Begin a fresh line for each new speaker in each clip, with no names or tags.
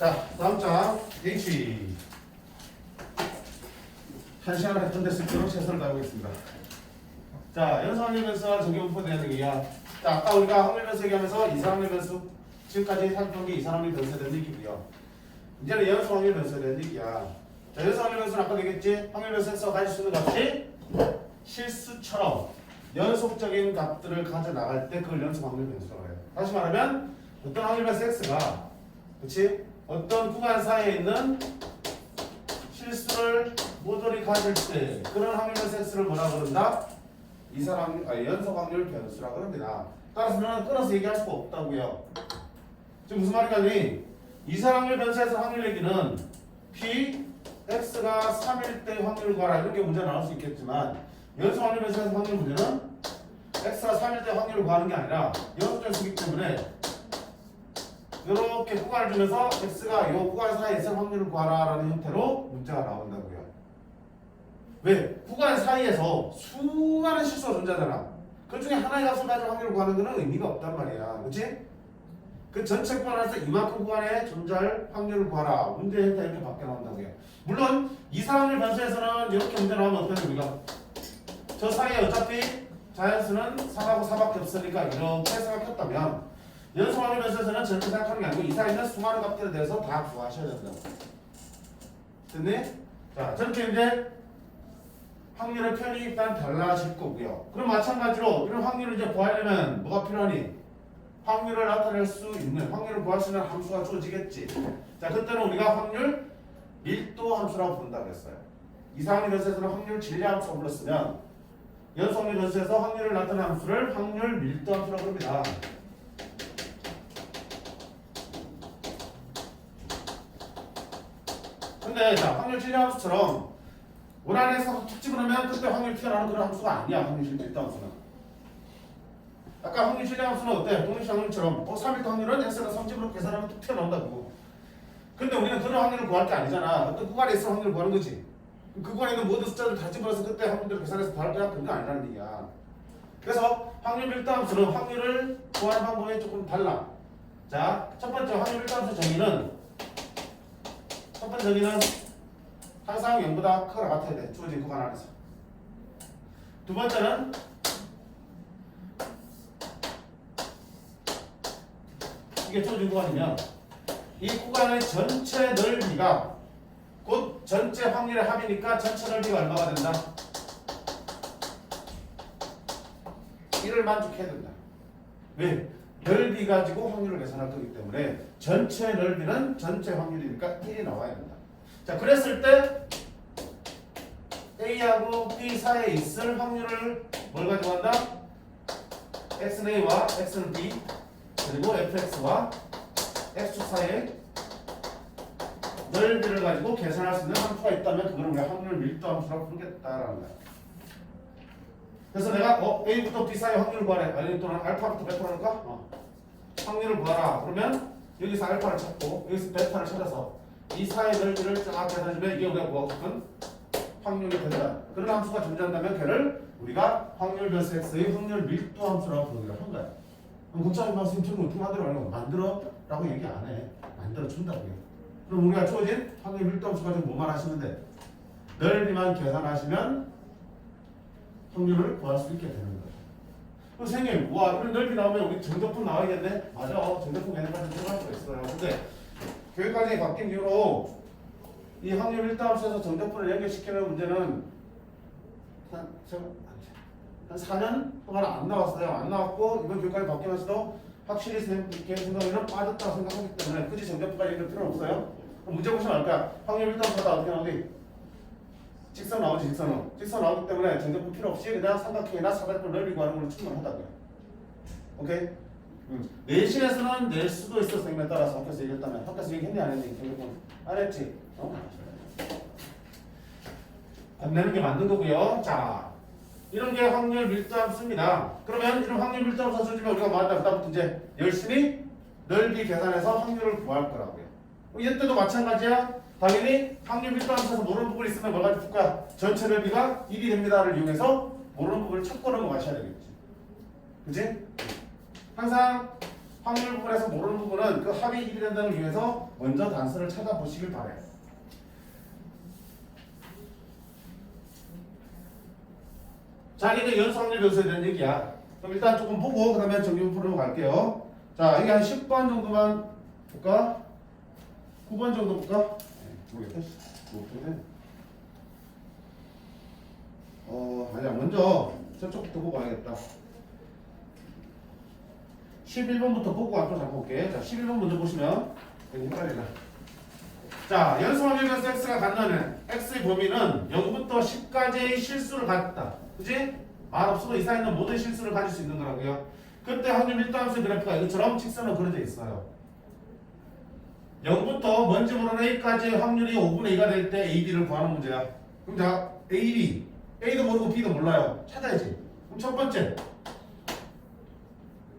자, 다음 장 H. 한 시간을 했던 데 쓸수록 최선을 다하겠습니다. 자, 연속 확률 변수와 적용 분포 대한 얘기야. 자, 아까 우리가 확률 변수 얘기하면서 이상 확률 변수 지금까지 살펴본 게 이상 확률 변수에 대한 얘기고요. 이제는 연속 확률 변수에 대한 얘기야. 자, 연속 확률 변수는 아까 얘기했지? 확률 변수에서 가질 수 있는 값이 실수처럼 연속적인 값들을 가져나갈 때 그걸 연속 확률 변수라고 해요. 다시 말하면 어떤 확률 변수 x가 그치? 어떤 구간 사이에 있는 실수를 모조리 가질 때 그런 확률 변수 x를 뭐라 그런다? 연속 확률 변수라고 합니다. 따라서 끊어서 얘기할 수가 없다고요. 지금 무슨 말이냐니 이상 확률 변수에서 확률 얘기는 p x가 3일 때 확률 구하라 이런 게 문제 나올 수 있겠지만 연속 확률 변수에서 확률 문제는 x가 3일 때 확률을 구하는 게 아니라 연속변수이기 때문에 이렇게 구간을 주면서 x가 이 구간 사이에 있을 확률을 구하라라는 형태로 문제가 나온다고요. 왜? 구간 사이에서 수많은 실수가 존재하잖아. 그 중에 하나의 값을 가지고 확률을 구하는 것은 의미가 없단 말이야. 그치? 그 전체 구간 안에서 이만큼 구간에 존재할 확률을 구하라. 문제 형태 이렇게 바뀌어 나온다고요. 물론 이상 확률 변수에서는 이렇게 문제 나오면 어떻게 됩니까? 저 사이에 어차피 자연수는 3하고 4밖에 없으니까 이렇게 생각했다면 연속 확률 변수에서는 전체 생각하는 게 아니고 이 사이에 있는 수많은 값들에 대해서 다 구하셔야 된다고. 됐니? 자, 저렇게 이제 확률의 편이 일단 달라질 거고요. 그럼 마찬가지로 이런 확률을 이제 구하려면 뭐가 필요하니? 확률을 나타낼 수 있는, 확률을 구할 수 있는 함수가 주어지겠지. 자, 그때는 우리가 확률 밀도 함수라고 부른다고 했어요. 이상 확률 변수에서는 확률 질량 함수가 불렀으면 연속 확률 변수에서 확률을 나타내는 함수를 확률 밀도 함수라고 합니다. 근데 자, 확률 질량 함수처럼 원안에서 툭 집어넣으면 그때 확률 튀어나오는 그런 함수가 아니야. 확률 밀도 함수는. 아까 확률 질량 함수는 어때? 독립식 확률처럼 3일도 확률은 x가 3집으로 계산하면 툭 튀어나온다고. 근데 우리는 그런 확률을 구할 게 아니잖아. 어떤 구간에 있을 확률을 구하는 거지. 그 구간에 있는 모든 숫자를 다 집어넣어서 그때 확률대로 계산해서 바로 빼야 그런 거 아니라는 얘기야. 그래서 확률 밀도 함수는 확률을 구하는 방법이 조금 달라. 자, 첫 번째 확률 밀도 함수 정의는 첫 번째 정의는 항상 0보다 크거나 같아야 돼. 주어진 구간 안에서. 두 번째는 이게 주어진 구간이면 이 구간의 전체 넓이가 곧 전체 확률의 합이니까 전체 넓이가 얼마가 된다? 1을 만족해야 된다. 왜? 넓이 가지고 확률을 계산할 거기 때문에 전체 넓이는 전체 확률이니까 1이 나와야 된다. 자, 그랬을 때 A하고 B 사이에 있을 확률을 뭘 가지고 한다? X는 A와 X는 B 그리고 fx와 x 사이에 넓이를 가지고 계산할 수 있는 함수가 있다면 그걸 우리가 확률 밀도 함수라고 부르겠다라는 거야. 그래서 내가 A부터 B 사이 확률을 구하래. 아니면 또는 알파부터 베타를 할까? 확률을 구하라. 그러면 여기서 알파를 찾고 여기서 베타를 찾아서 이 사이 넓이를 쫙 계산해주면 이게 우리가 구하고 싶은 확률이 된다. 그런 함수가 존재한다면 걔를 우리가 확률 변수 x의 확률 밀도 함수라고 부르기로 한 거야. 그럼 국장님 선생님 어떻게 만들어? 만들어? 라고 얘기 안 해. 만들어 준다고요. 그럼 우리가 주어진 확률 밀도 함수 가지고 뭐만 하시면 돼? 넓이만 계산하시면 확률을 구할 수 있게 되는 거예요. 그럼 선생님, 와, 이런 넓이 나오면 우리 정적분 나와야겠네? 맞아. 정적분 얘네까지 들어갈 수가 있어요. 근데 교육과정이 바뀐 이후로 이 확률 밀도 함수에서 정적분을 연결시키는 문제는 한 4년 동안 안 나왔어요. 안 나왔고 이번 교육과정이 바뀌면서도 확실히 생각에는 빠졌다고 생각하기 때문에 굳이 정적분까지 연결 필요는 없어요. 그럼 문제 보시면 알 거야. 확률 밀도 함수가 어떻게 나오니? 직선 나오지, 직선은. 직선 나오기 때문에 정적분 필요 없이 그냥 삼각형이나 사각형 넓이 구하는 걸로 충분하다고요. 오케이? 내신에서는 낼 수도 있어. 선생님에 따라서 학교에서 얘기했다면. 학교에서 얘기했니 안 했니? 정적분 안 했지? 안 내는 게 맞는 거고요. 자, 이런 게 확률 밀도 함수입니다. 그러면 이런 확률 밀도 함수 써주면 우리가 뭐 한다? 그다음부터 이제 열심히 넓이 계산해서 확률을 구할 거라고요. 이때도 마찬가지야. 당연히 확률 밀도 함수에서 모르는 부분이 있으면 뭘 가지고 풀 거야? 전체 넓이가 1이 됩니다를 이용해서 모르는 부분을 찾고 넘어가셔야 되겠지. 그치? 항상 확률 부분에서 모르는 부분은 그 합이 1이 된다는 이유에서 먼저 단서를 찾아보시길 바래요. 자, 이게 연수 확률 변수에 대한 얘기야. 그럼 일단 조금 보고 그 다음에 정리문 풀어 갈게요. 자, 이게 한 10번 정도만 볼까? 9번 정도 볼까? 모르겠다. 아니야. 먼저 저쪽부터 보고 와야겠다. 11번부터 보고 앞으로 잡고 올게. 자, 11번 먼저 보시면 되게 헷갈리나. 자, 연수 확률 변수 x가 갖는 x의 범위는 0부터 10까지의 실수를 갖다. 그지? 말 없어도 이 사이에 있는 모든 실수를 가질 수 있는 거라고요. 그때 확률 밀도함수의 그래프가 이것처럼 직선으로 그려져 있어요. 0부터 뭔지 모르는 a까지의 확률이 5분의 2가 될 때 a, b를 구하는 문제야. 그럼 자, a, b. a도 모르고 b도 몰라요. 찾아야지. 그럼 첫 번째.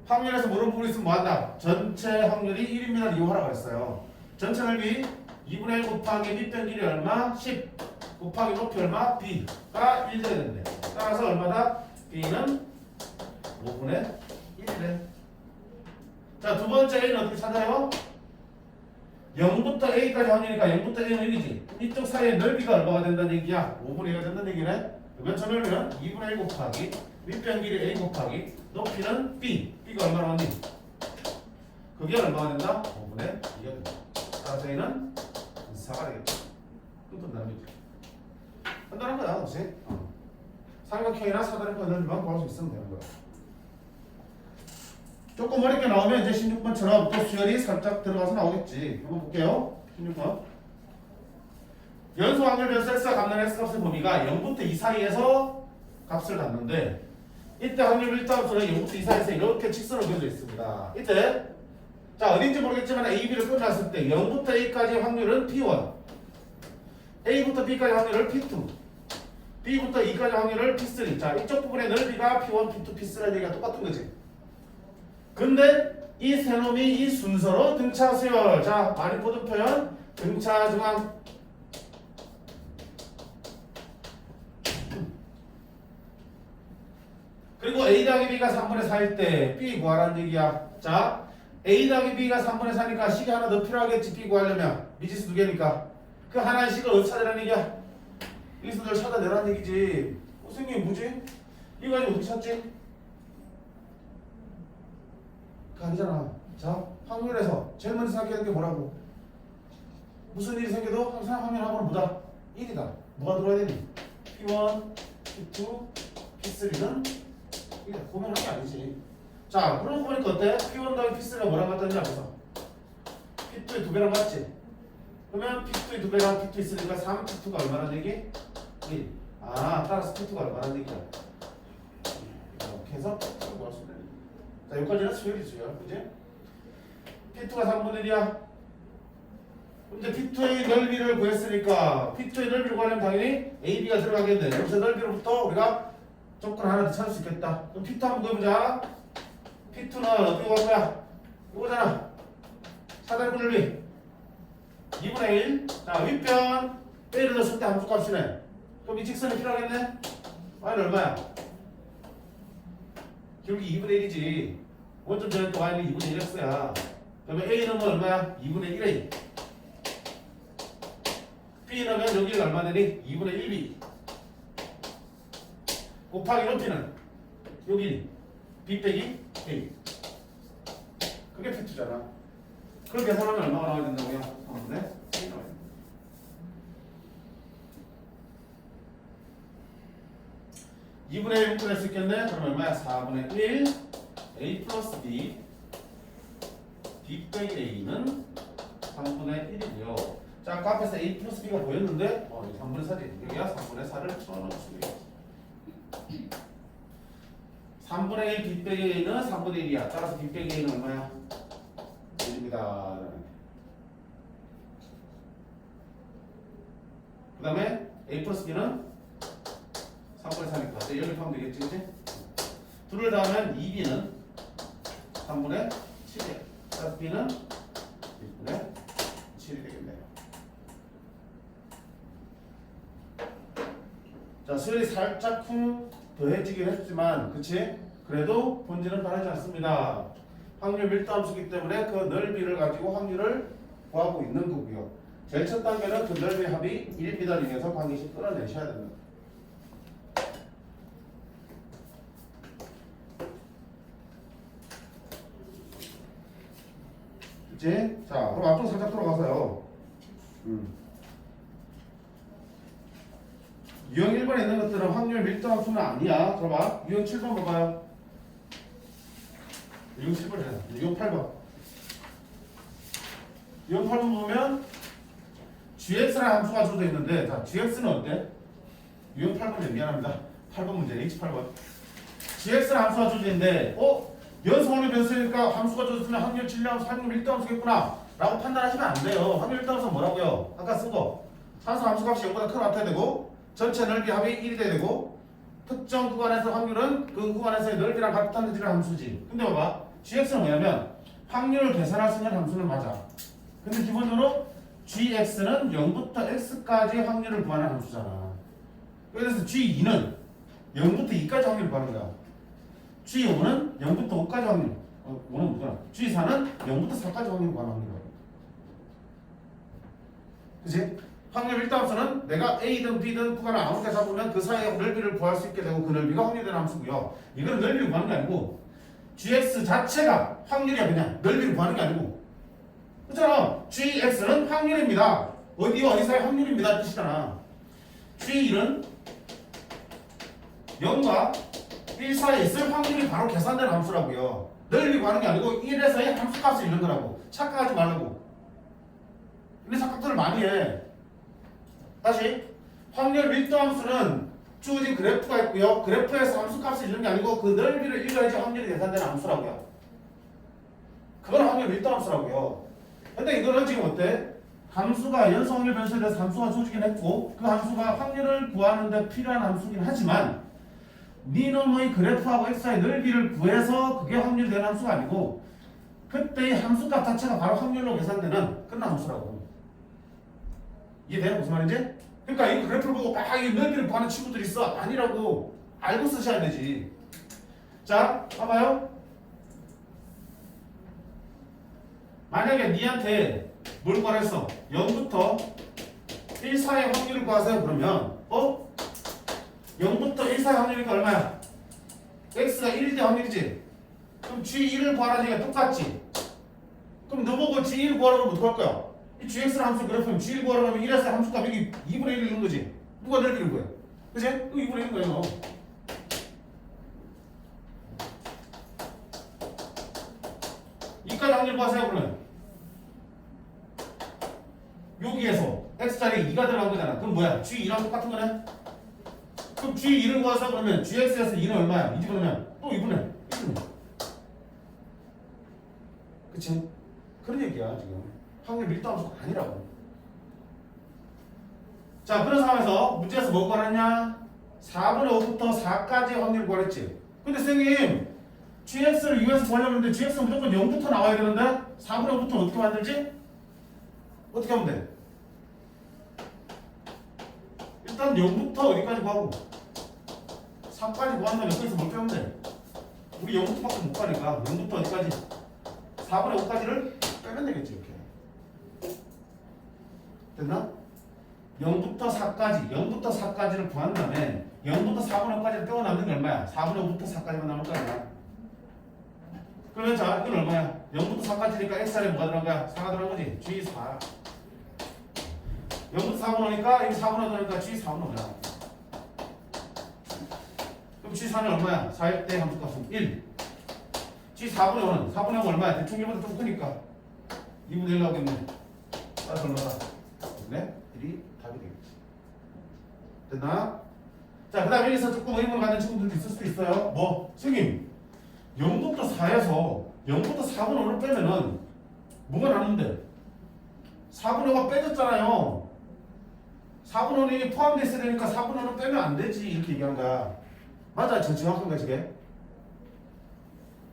확률에서 모르는 부분이 있으면 뭐한다? 전체 확률이 1입니다를 이용하라고 했어요. 전체 넓이 2분의 1 곱하기 b 뺀 길이 얼마? 10 곱하기 높이 얼마? b가 1 돼야 된대. 따라서 얼마다? b는 5분의 1이래. 자, 두 번째 a는 어떻게 찾아요? 0부터 a까지 확률이니까 0부터 a는 1이지. 이쪽 사이의 넓이가 얼마가 된다는 얘기야? 5분의 1가 된다는 얘기네. 그러면 저 넓이는 2분의 1 곱하기 밑변 길이 a 곱하기 높이는 b가 얼마나 왔니? 그게 얼마가 된다? 5분의 2가 된다. 따라서 a는 4가 되겠다. 끝난다는 얘기지. 간단한 거야, 그치? 삼각형이나 사다리꼴 넓이만 구할 수 있으면 되는 거야. 조금 어렵게 나오면 이제 16번처럼 또 수열이 살짝 들어가서 나오겠지. 한번 볼게요. 16번. 연수 확률 변수 x가 갖는 x 값의 범위가 0부터 2 사이에서 값을 갖는데 이때 확률 밀도함수는 0부터 2 사이에서 이렇게 직선으로 그려져 있습니다. 이때 자, 어딘지 모르겠지만 a, b를 끝났을 때 0부터 a까지 확률은 p1 a부터 b까지 확률을 p2 b부터 2까지 확률을 p3. 자, 이쪽 부분의 넓이가 p1, p2, p3라는 얘기가 똑같은 거지. 근데 이 세 놈이 이 순서로 등차 수열. 자, 많이 보던 표현 등차 중앙. 그리고 a 더하기 b가 3분의 4일 때 b 구하라는 얘기야. 자, a 더하기 b가 3분의 4니까 식이 하나 더 필요하겠지. b 구하려면 미지수 2개니까 그 하나의 식을 어디서 찾으라는 얘기야? 이 순서를 찾아내라는 얘기지. 선생님 뭐지? 이거 가지고 어떻게 찾지? 그거 아니잖아. 자, 확률에서 제일 먼저 생각해야 되는 게 뭐라고? 무슨 일이 생겨도 항상 확률 합은 뭐다? 1이다. 뭐가 들어야 되니? P1, P2, P3는 1이다. 고민하는 게 아니지. 자, 그러고 보니까 어때? P1 더하기 P3가 뭐랑 같다는지 알겠어? P2의 2배랑 같지? 그러면 P2의 2배랑 P2 있으니까 3, P2가 얼마나 얘기? 1. 아, 따라서 P2가 얼마나 얘기야? 이렇게 해서 구할 수 있네. 자, 여기까지는 수열이 수열. 그지? P2가 3분의 1이야. 이제 P2의 넓이를 구했으니까 P2의 넓이를 구하려면 당연히 AB가 들어가겠네. 여기서 넓이로부터 우리가 조건 하나 더 찾을 수 있겠다. 그럼 P2 한번 구해보자. P2는 어떻게 구할 거야? 이거잖아. 사다리꼴 넓이 2분의 1. 자, 윗변 A를 넣었을 때 함수값이네. 그럼 이 직선이 필요하겠네? y는 얼마야? 기울기 2분의 1이지. 원점 전에 또 y는 2분의 1x야. 그러면 a 넣으면 얼마야? 2분의 1a. b 넣으면 여기가 얼마 되니? 2분의 1b. 곱하기 높이는 여기 b 빼기 a. 그게 P2잖아. 그걸 계산하면 얼마가 나와야 된다고요? 네? a 나와야 된다. 2분의 1 묶어낼 수 있겠네? 그럼 얼마야? 4분의 1 a 플러스 b b 빼기 a는 3분의 1이고요. 자, 아까 앞에서 a 플러스 b가 보였는데 3분의 4지. 여기가 3분의 4를 집어넣어주시면 되겠습니다. 3분의 1 b 빼기 a는 3분의 1이야. 따라서 b 빼기 a는 얼마야? 1입니다. 그 다음에 a 플러스 b는 3분의 4니까 여기 하면 되겠지, 그치? 둘을 더하면 2b는 3분의 7이야. 따라서 b는 1분의 7이 되겠네요. 자, 수열이 살짝쿵 더해지긴 했지만, 그치? 그래도 본질은 변하지 않습니다. 확률 밀도함수이기 때문에 그 넓이를 가지고 확률을 구하고 있는 거고요. 제일 첫 단계는 그 넓이 합이 1m를 이용해서 반기씩 끌어내셔야 됩니다. 그치? 자, 그럼 앞으로 살짝 돌아가서요. 유형 1번에 있는 것들은 확률 밀도함수는 아니야. 들어봐. 유형 7번 봐봐요. 유형 7번이야. 유형 8번. 유형 8번 보면 gx라는 함수가 주어져 있는데, 자, gx는 어때? 유형 8번이네. 미안합니다. 8번 문제, H8번. gx라는 함수가 주어져 있는데, 연속 확률 변수니까 함수가 주어졌으면 확률 질량함수, 확률 밀도함수겠구나 라고 판단하시면 안 돼요. 확률 밀도함수는 뭐라고요? 아까 쓴 거. 산수 함수 값이 0보다 크게 나타야 되고, 전체 넓이 합이 1이 돼야 되고, 특정 구간에서 확률은 그 구간에서의 넓이랑 같다는 함수지. 근데 봐봐. gx는 뭐냐면 확률을 계산할 수 있는 함수는 맞아. 근데 기본적으로 gx는 0부터 x까지 확률을 구하는 함수잖아. 그래서 g2는 0부터 2까지 확률을 구하는 거야. g5는 0부터 5까지 확률. 5는 뭐구나. g4는 0부터 4까지 확률을 구하는 확률이야. 그치? 확률 밀도함수는 내가 A든 B든 구간을 아무렇게 잡으면 그 사이의 넓이를 구할 수 있게 되고 그 넓이가 확률되는 함수고요. 이거는 넓이를 구하는 게 아니고 gx 자체가 확률이야. 그냥 넓이를 구하는 게 아니고. 그렇잖아. gx는 확률입니다. 어디와 어디 사이 확률입니다 뜻이잖아. g1은 0과 1 사이에 있을 확률이 바로 계산되는 함수라고요. 넓이 구하는 게 아니고 1에서의 함수값을 잃는 거라고. 착각하지 말라고. 근데 착각들을 많이 해. 다시 확률 밀도함수는 주어진 그래프가 있고요. 그래프에서 함수값을 읽는 게 아니고 그 넓이를 읽어야지 확률이 계산되는 함수라고요. 그건 확률 밀도함수라고요. 근데 이거는 지금 어때? 함수가 연속 확률 변수에 대해서 함수가 주어지긴 했고 그 함수가 확률을 구하는 데 필요한 함수긴 하지만 니놈의 그래프하고 x의 넓이를 구해서 그게 확률이 되는 함수가 아니고 그때의 함수값 자체가 바로 확률로 계산되는 그런 함수라고. 이해돼요? 무슨 말인지? 그러니까 이 그래프를 보고 이 넓이를 구하는 친구들이 있어. 아니라고 알고 쓰셔야 되지. 자, 봐봐요. 만약에 니한테 뭘 구하랬어? 0부터 1 사이의 확률을 구하세요. 그러면 0부터 1 사이의 확률이니까 얼마야? x가 1일 때 확률이지? 그럼 g1을 구하라니까 똑같지? 그럼 너보고 g1을 구하라고 하면 어떡할 거야? 이 gx라는 함수 그래프면 g1 구하라고 하면 1에서 함수값 여기 2분의 1을 넣는 거지? 누가 넓이는 거야? 그치? 2분의 1인 거야 이거. 이까지 확률 구하세요 그러면 여기에서 x자리에 2가 들어간 거잖아. 그럼 뭐야? g2랑 똑같은 거네? 그럼 g2를 구하세요 그러면 gx에서 2는 얼마야? 2지 그러면 또 2분의 1이네. 그치? 그런 얘기야 지금. 확률 밀도함수가 아니라고. 자, 그런 상황에서 문제에서 뭐 구하랬냐? 4분의 5부터 4까지 확률 구하랬지. 근데 선생님 gx를 2에서 구하려고 했는데 gx는 무조건 0부터 나와야 되는데 4분의 5부터 어떻게 만들지? 어떻게 하면 돼? 일단 0부터 어디까지 구하고 4까지 구한다면 여기서 뭘 빼면 돼? 우리 0부터밖에 못 가니까 0부터 어디까지? 4분의 5까지를 빼면 되겠지 이렇게. 됐나? 0부터 4까지, 0부터 4까지를 구한 다음에 0부터 4분의 5까지를 떼어 남는 게 얼마야? 4분의 5부터 4까지만 남을 거 아니야? 그러면 자, 이건 얼마야? 0부터 4까지니까 x자리에 뭐가 들어간 거야? 4가 들어간 거지? g4. 0부터 4분의 5니까 이 4분의 5 들어가니까 g4는 뭐야? 그럼 g4는 얼마야? 4일 때 함수값은 1. g4분의 5는 4분의 5 얼마야? 대충 1보다 좀 크니까 2분의 1 나오겠네. 따라서 얼마다? 네? 1이 답이 되겠지. 됐나? 자, 그 다음에 여기서 조금 의문을 갖는 친구들도 있을 수도 있어요. 뭐? 선생님 0부터 4에서 0부터 4분의 5를 빼면은 뭐가 남는데? 4분의 5가 빼졌잖아요. 4분의 5이 포함되어 있어야 되니까 4분의 5는 빼면 안 되지 이렇게 얘기하는 거야. 맞아? 저 정확한가 저게?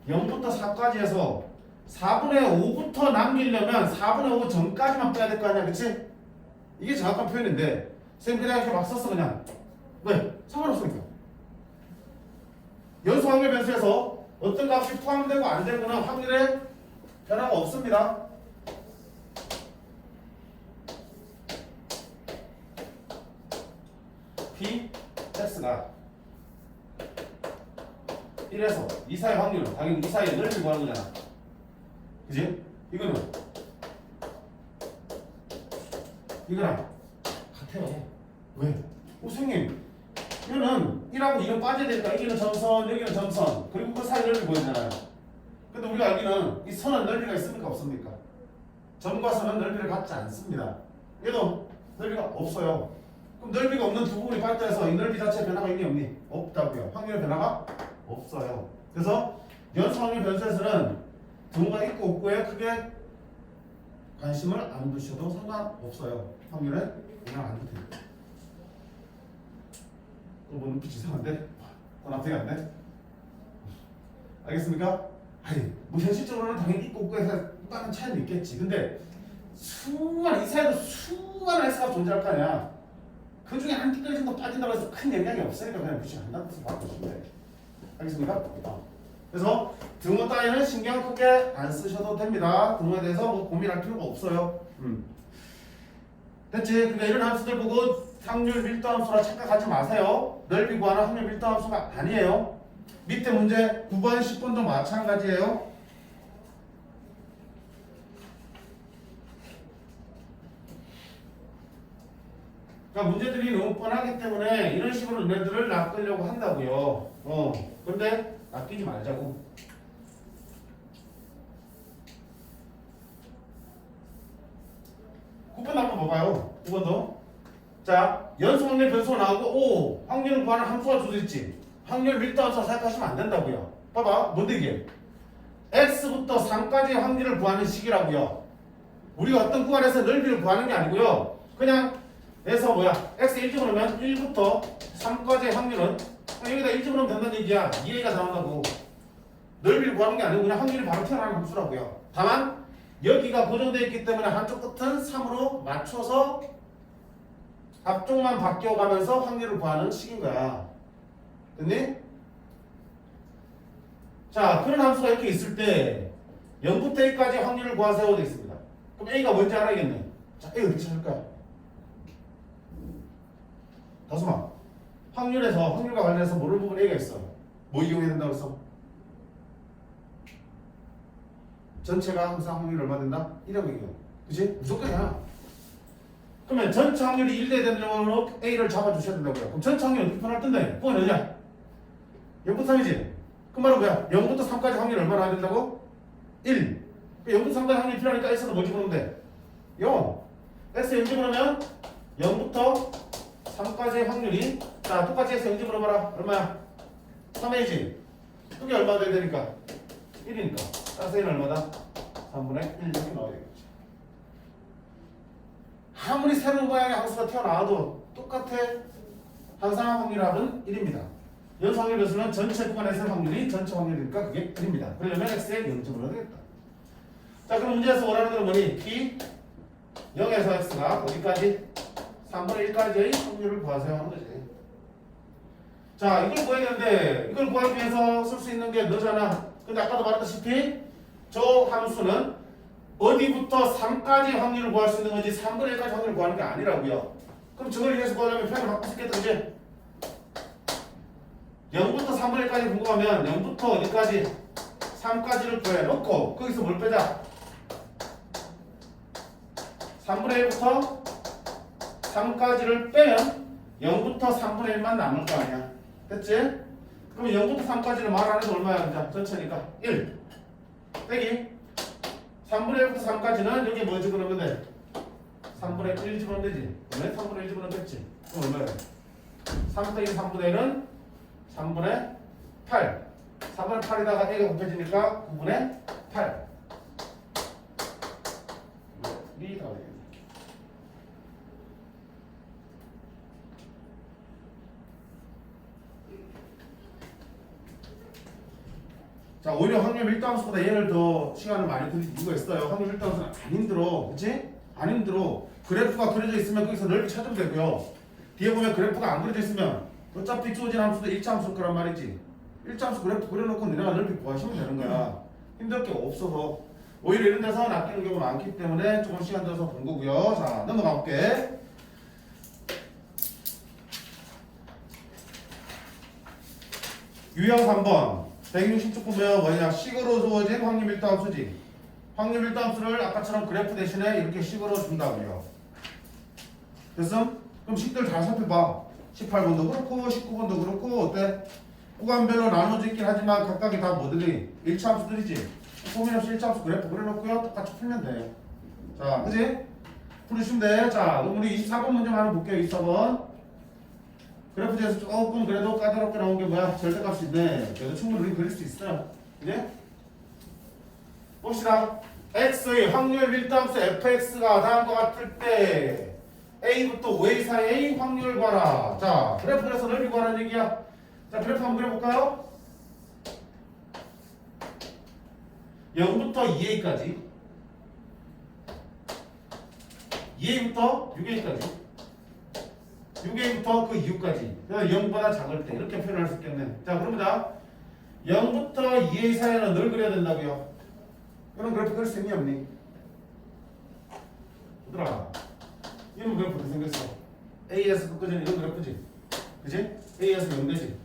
0부터 4까지 해서 4분의 5부터 남기려면 4분의 5 전까지만 빼야 될 거 아니야, 그치? 이게 정확한 표현인데 선생님 그냥 이렇게 막 썼어 그냥. 왜? 상관없으니까. 연속 확률 변수에서 어떤 값이 포함되고 안 되고는 확률에 변화가 없습니다. p x가 1에서 2 사이 확률은 당연히 2 사이의 넓이를 구하는 거잖아. 그지? 이거는 이거랑 같아요. 왜? 선생님 이거는 1하고 2는 빠져야 되니까 여기는 점선 여기는 점선 그리고 그 사이 넓이 보이잖아요. 근데 우리가 알기는 이 선은 넓이가 있습니까 없습니까? 점과 선은 넓이를 갖지 않습니다. 얘도 넓이가 없어요. 그럼 넓이가 없는 두 부분이 발달해서 이 넓이 자체에 변화가 있니 없니? 없다고요. 확률의 변화가 없어요. 그래서 연수 확률 변수에서는 등호가 있고 없고에 크게 관심을 안 두셔도 상관없어요. 확률에 영향 안 줘도 됩니다. 뭐 눈빛 이상한데? 납득이 안 돼? 알겠습니까? 아니 뭐 현실적으로는 당연히 있고 없고에 많은 차이는 있겠지. 근데 수많은 이 사이에도 수많은 S가 존재할 거 아니야. 그 중에 한 띠끌 정도 빠진다고 해서 큰 영향이 없으니까 그냥 무시 안 한다고 바꾸시면 돼. 알겠습니까? 그래서 등호 따위는 신경 크게 안 쓰셔도 됩니다. 등호에 대해서 뭐 고민할 필요가 없어요. 됐지? 그러니까 이런 함수들 보고 확률 밀도 함수라 착각하지 마세요. 넓이 구하는 확률 밀도 함수가 아니에요. 밑에 문제 9번, 10번도 마찬가지예요. 그러니까 문제들이 너무 뻔하기 때문에 이런 식으로 너네들을 낚으려고 한다고요. 근데 낚이지 말자고. 9번 한번 봐봐요. 9번도. 자, 연수 확률 변수가 나오고 오 확률을 구하는 함수가 주어져 있지. 확률 밀도 함수라 생각하시면 안 된다고요. 봐봐. 뭔데 이게? x부터 3까지의 확률을 구하는 식이라고요. 우리가 어떤 구간에서 넓이를 구하는 게 아니고요. 그냥 에서 뭐야? x 1집어넣으면 1부터 3까지의 확률은 여기다 1집어넣으면 된다는 얘기야. 2a가 나온다고. 넓이를 구하는 게 아니고 그냥 확률이 바로 튀어나오는 함수라고요. 다만 여기가 고정되어 있기 때문에 한쪽 끝은 3으로 맞춰서 앞쪽만 바뀌어가면서 확률을 구하는 식인 거야. 됐니? 자, 그런 함수가 이렇게 있을 때 0부터 a까지 확률을 구하세요 되어 있습니다. 그럼 a가 뭔지 알아야겠네. 자, a 어떻게 찾을까요? 다솜아, 확률에서 확률과 관련해서 모르는 부분 a가 있어. 뭐 이용해야 된다고 했어? 전체가 항상 확률이 얼마 된다? 1하고 2요. 그치? 무조건이야. 그러면 전체 확률이 1 돼야 되는 경우로 a를 잡아주셔야 된다고요. 그럼 전체 확률이 어떻게 표현할 텐데? 그건 어디야? 0부터 3이지? 그 말은 뭐야? 0부터 3까지 확률이 얼마나 해야 된다고? 1. 0부터 3까지 확률이 필요하니까 x는 뭐 집어넣으면 돼? 0. x 0 집어넣으면 0부터 3까지의 확률이 자 똑같이 해서 0 집어넣어봐라. 얼마야? 3a지? 그게 얼마 돼야 되니까? 1이니까 따라서 a는 얼마다? 3분의 1 이렇게 나와야 되겠지. 아무리 새로운 모양의 함수가 튀어나와도 똑같아. 항상 확률합은 1입니다. 연수 확률 변수는 전체 구간에서의 확률이 전체 확률이니까 그게 1입니다. 그러려면 x에 0점을 되겠다. 자 그럼 문제에서 원하는 건 뭐니? p 0에서 x가 어디까지? 3분의 1까지의 확률을 구하세요 하는 거지. 자 이걸 구해야 되는데 이걸 구하기 위해서 쓸 수 있는 게 너잖아. 근데 아까도 말했다시피 저 함수는 어디부터 3까지 확률을 구할 수 있는 건지 3분의 1까지 확률을 구하는 게 아니라고요. 그럼 저걸 위해서 구하려면 표현을 바꿀 수 있겠다. 그지? 0부터 3분의 1까지 궁금하면 0부터 어디까지? 3까지를 구해놓고 거기서 뭘 빼자? 3분의 1부터 3까지를 빼면 0부터 3분의 1만 남을 거 아니야. 됐지? 그럼 0부터 3까지는 말 안 해도 얼마야? 그냥 전체니까 1 빼기 3분의 1부터 3까지는 여기 뭐 집어넣으면 돼? 3분의 1 집어넣으면 되지. 왜 3분의 1 집어넣겠지? 그럼 얼마야? 3 빼기 3분의 1은 3분의 8 3분의 8에다가 a가 곱해지니까 9분의 8 이 나와야 돼. 자, 오히려 확률 밀도 함수보다 얘를 더 시간을 많이 들일 이유가 있어요. 확률 밀도 함수는 안 힘들어. 그치? 안 힘들어. 그래프가 그려져 있으면 거기서 넓이 찾으면 되고요. 뒤에 보면 그래프가 안 그려져 있으면 어차피 주어진 함수도 1차 함수일 거란 말이지. 일정수 그래프 그려놓고 니네가 넓이 구하시면 되는 거야. 힘들 게 없어서. 오히려 이런 데서 낚이는 경우가 많기 때문에 조금 시간 들어서 본 거고요. 자, 넘어가 볼게. 유형 3번. 160쪽 보면 뭐냐? 식으로 주어진 확률 밀도함수지. 확률 밀도함수를 아까처럼 그래프 대신에 이렇게 식으로 준다고요. 됐어? 그럼 식들 잘 살펴봐. 18번도 그렇고 19번도 그렇고 어때? 구간별로 나눠지긴 하지만 각각이 다 뭐들이? 일차함수들이지. 고민 없이 일차함수 그래프 그려놓고요. 똑같이 풀면 돼요. 자, 그지? 풀으시면 돼. 자, 그럼 우리 24번 문제 하나 볼게요. 24번. 그래프에서 조금 그래도 까다롭게 나온 게 뭐야? 절대값인데 그래도 충분히 우리 그릴 수 있어요. 그지? 봅시다. x의 확률 밀도함수 fx가 다음과 같을 때 a부터 5a 사이의 확률 구하라. 자, 그래프에서 넓이 구하라는 얘기야. 자, 그래프 한번 그려볼까요? 0부터 2a까지 2a부터 6a까지 6a부터 그 이후까지 0보다 작을 때 이렇게 표현할 수 있겠네. 자, 그럼 보자. 0부터 2a 사이는 늘 그려야 된다고요. 이런 그래프 그릴 수 있니 없니? 얘들아, 이런 그래프 어떻게 생겼어? a에서 끝까지는 이런 그래프지, 그지? a에서 0되지,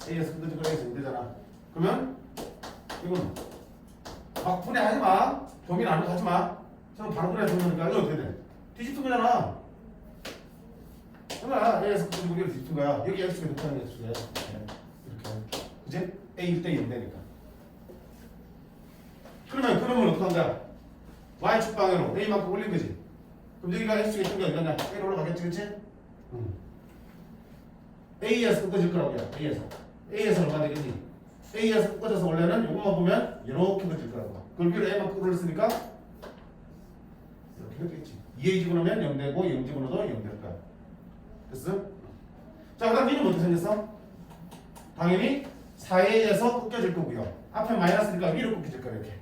a에서 끝까지 그래서 0되잖아. 그러면 이건 막 분해하지 마, 고민 안 하지 마. 저는 바로 그래야 되니까 이거 어떻게 돼? 뒤집힌 거잖아. 그러면 a에서 끝까지 그리고 뒤집힌 거야. 여기 x가 높다는 게 x야. 이렇게, 그지? a 1대 0 되니까. 그러면 어떻게 한다? y축 방향으로 a만큼 올린 거지. 그럼 여기가 x가 있던 게 어디냐? a로 올라가겠지, 그치? a에서 꺾어질 거라고요. a에서 얼마 되겠니? a에서 꺾어져서 원래는 이것만 보면 이렇게 꺾어질 거라고. 그걸 위로 a만큼 올렸으니까 이렇게 꺾겠지. 2a 집어넣으면 0 되고 0 집어넣어도 0 될 거야. 됐어? 자, 그 다음 얘는 어떻게 생겼어? 당연히 4a에서 꺾여질 거고요. 앞에 마이너스니까 위로 꺾여질 거야, 이렇게.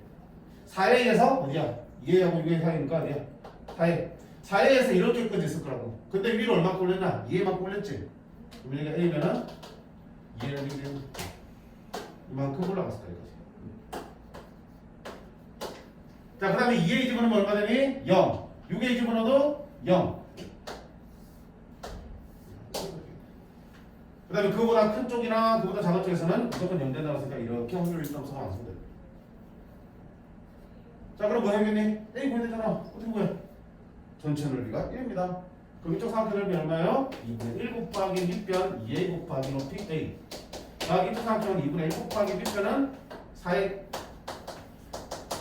4a에서 어디야? 2a하고 6a 사이니까 어디야? 4a에서 이렇게 꺾어졌을 거라고. 근데 위로 얼마큼 올렸나? 2a만큼 올렸지. 그럼 여기가 a면은 2a는 여기 되고 이만큼 올라갔을 거야, 이거지. 자, 그 다음에 2a 집어넣으면 얼마 되니? 0. 6a 집어넣어도 0. 그 다음에 그거보다 큰 쪽이나 그거보다 작은 쪽에서는 무조건 0 된다고 했으니까 이렇게 확률 일정수가 완성돼. 자, 그럼 뭐 해야겠니? A 구해야 되잖아. 어떻게 구해? 전체 넓이가 1입니다. 그럼 이쪽 삼각형 넓이 얼마예요? 2분의 1 곱하기 밑변 2a 곱하기 높이 a. 자, 이쪽 삼각형은 2분의 1 곱하기 밑변은 4a,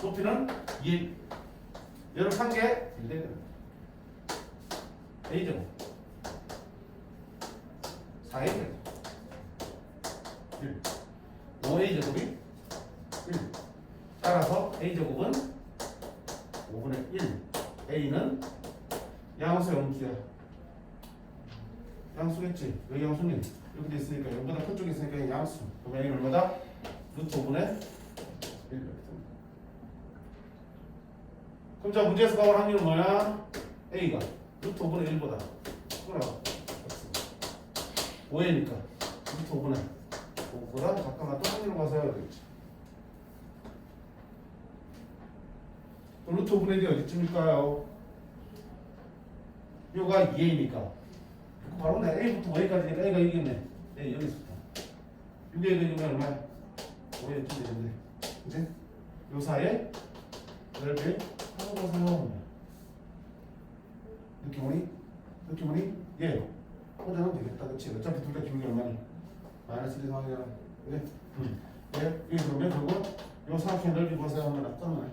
높이는 2a. 이렇게 한 개 1 되는 a제곱 4a 제곱 1. 5a 제곱이 1. 따라서 a 제곱은 5분의 1. a는 양수 영수야. 양수겠지. 여기 양수는 이렇게 돼 있으니까 0보다 큰 쪽에 있으니까 양수. 그럼 a는 얼마다? 루트 5분의 1. 그럼 자, 문제에서 나올 확률은 뭐야? a가 루트 5분의 1보다 크거나 5a니까 루트 5분의 5보다 잠깐만 또 확률로 가서 해야 되겠지. 루트 5분의 1이 어디쯤일까요? 요가 2a니까 바로 내 a부터 5a까지니까 a가 이겼네. a 여기서부터 6a가 이기면 얼마야? 5a쯤 되는데, 그치? 요 사이에 넓이 하고 가서 느낌 오니? 예, 혼자는 되겠다, 그치? 어차피 둘 다 기울기 얼마니? 마이너스 1 상황이잖아, 그래? 예, 여기 그러면 결국 요 삼각형 넓이 보세요 하면 나타나네.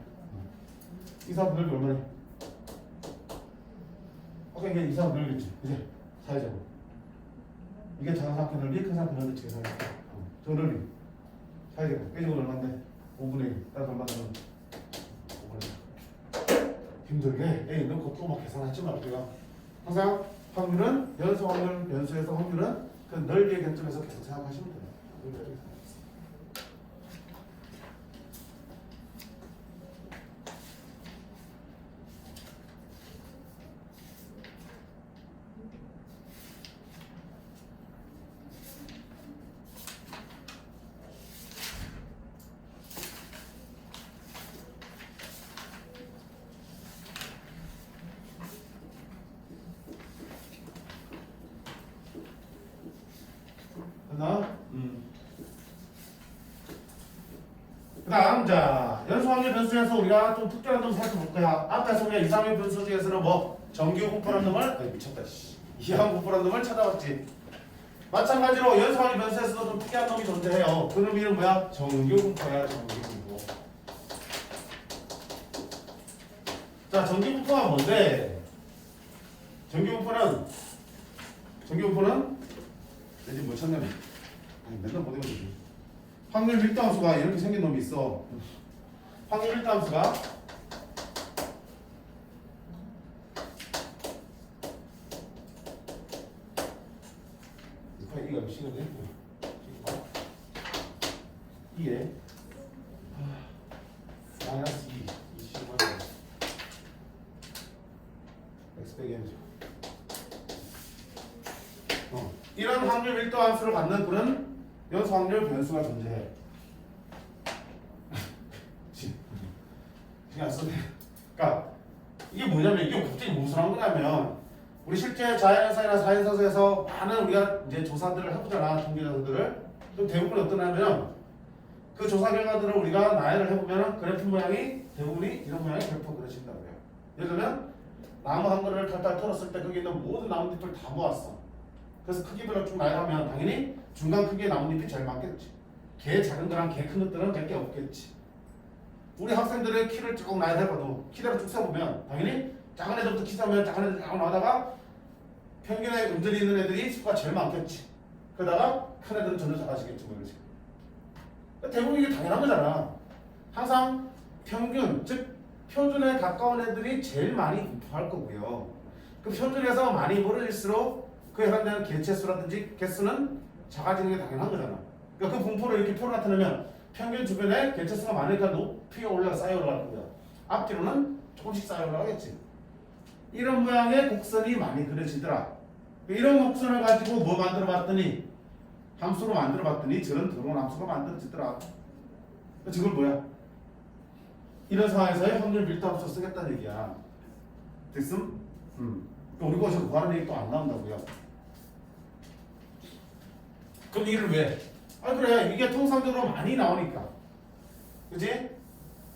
이 사람 넓이 얼마니? 오케이, 이게 이 사람 넓이지, 그치? 사회적으로 이게 작은 삼각형 넓이, 큰 삼각형 넓이 계산해. 저 넓이 사회적으로 빼주고 얼마인데? 5분의 1 따라서 얼마 되면 5분의 1 힘들게 A 넣고 또 막 계산하지 말고요. 항상 확률은 연수 확률, 연수에서 확률은 그 넓이의 관점에서 계속 생각하시면 돼요. 다음 자 연소확률 변수에서 우리가 좀 특별한 점 살펴볼 거야. 앞에서 우리가 이상의 변수 중에서는 뭐 정규 분포란 놈을 미쳤다 씨. 이항 분포란 놈을 찾아봤지. 마찬가지로 연소확률 변수에서도 좀 특이한 놈이 존재해요. 그 놈 이름 뭐야? 정규 분포야. 정규 분포. 자 정규 분포가 뭔데? 정규 분포는 내 지금 뭐 찾냐면 맨날 못 외우지. 확률 밀도함수가 이렇게 생긴 놈이 있어. 확률 밀도함수가 이거 몇 시간이야? 이게 마이너스 2 20만 x 빼기 n이죠. 이런 확률 밀도 함수를 갖는 그런 연소 확률 변수가 존재해. 그냥 쓰네. 그러니까 이게 뭐냐면 이게 갑자기 무슨 한 거냐면 우리 실제 자연사나 사회사에서 많은 우리가 이제 조사들을 해보잖아. 통계 조사들을. 그럼 대부분 어떠냐면 그 조사 결과들을 우리가 나열을 해보면 그래프 모양이 대부분이 이런 모양의 그래프가 그려진다고요. 예를 들면 나무 한 그루를 탈탈 털었을 때 거기 있는 모든 나뭇잎을 다 모았어. 그래서 크기별로 쭉 나열하면 당연히 중간 크기의 나뭇잎이 제일 많겠지. 개 작은 거랑 개 큰 것들은 몇 개 없겠지. 우리 학생들의 키를 쭉 나열해봐도 키대로 쭉 세보면 당연히 작은 애들부터 키 세면 작은 애들 쫙 나오다가 평균에 음들이 있는 애들이 수가 제일 많겠지. 그러다가 큰 애들은 전혀 작아지겠지. 뭐 이러지. 대부분 이게 당연한 거잖아. 항상 평균, 즉 표준에 가까운 애들이 제일 많이 분포할 거고요. 그 표준에서 많이 멀어질수록 그에 해당되는 개체수라든지 개수는 작아지는 게 당연한 거잖아. 그러니까 그 분포를 이렇게 표로 나타내면 평균 주변에 개체수가 많으니까 높이 쌓여 올라가는 거야. 앞뒤로는 조금씩 쌓여 올라가겠지. 이런 모양의 곡선이 많이 그려지더라. 이런 곡선을 가지고 뭐 만들어 봤더니 함수로 만들어 봤더니 저런 드론 함수로 만들어지더라. 지금 뭐야? 이런 상황에서의 확률 밀도 함수 쓰겠다는 얘기야. 됐음? 우리 거기서 구하는 얘기 또 안 나온다고요. 그럼 이를 왜? 아 그래 이게 통상적으로 많이 나오니까 그치?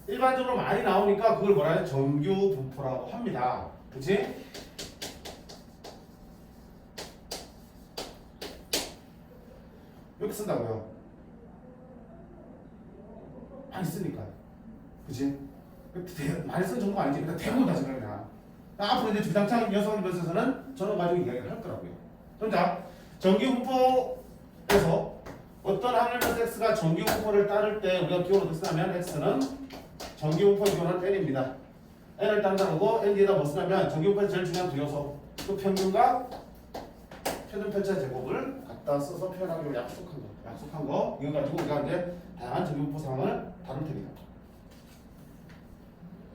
일반적으로 많이 나오니까 그걸 뭐라 해? 정규 분포라고 합니다. 그치? 이렇게 쓴다고요. 많이 쓰니까 그치? 많이 쓴 정도가 아니지. 근데 대부분 다 쓰는 거야. 앞으로 이제 주장창 연소확률 변수에서는 저런 가지고 이야기를 할 거라고요. 그럼 자 정규 분포에서 어떤 확률 변수 x가 정규 분포를 따를 때 우리가 기호를 어떻게 쓰냐면 x는 정규 분포의 기호는 n입니다. n을 딴다고 n 뒤에다 뭐 쓰냐면 정규 분포에서 제일 중요한 두 요소 그 평균과 표준 편차의 제곱을 갖다 써서 표현하기로 약속한 거 이거 가지고 우리가 이제 다양한 정규 분포 상황을 다룰 테니까.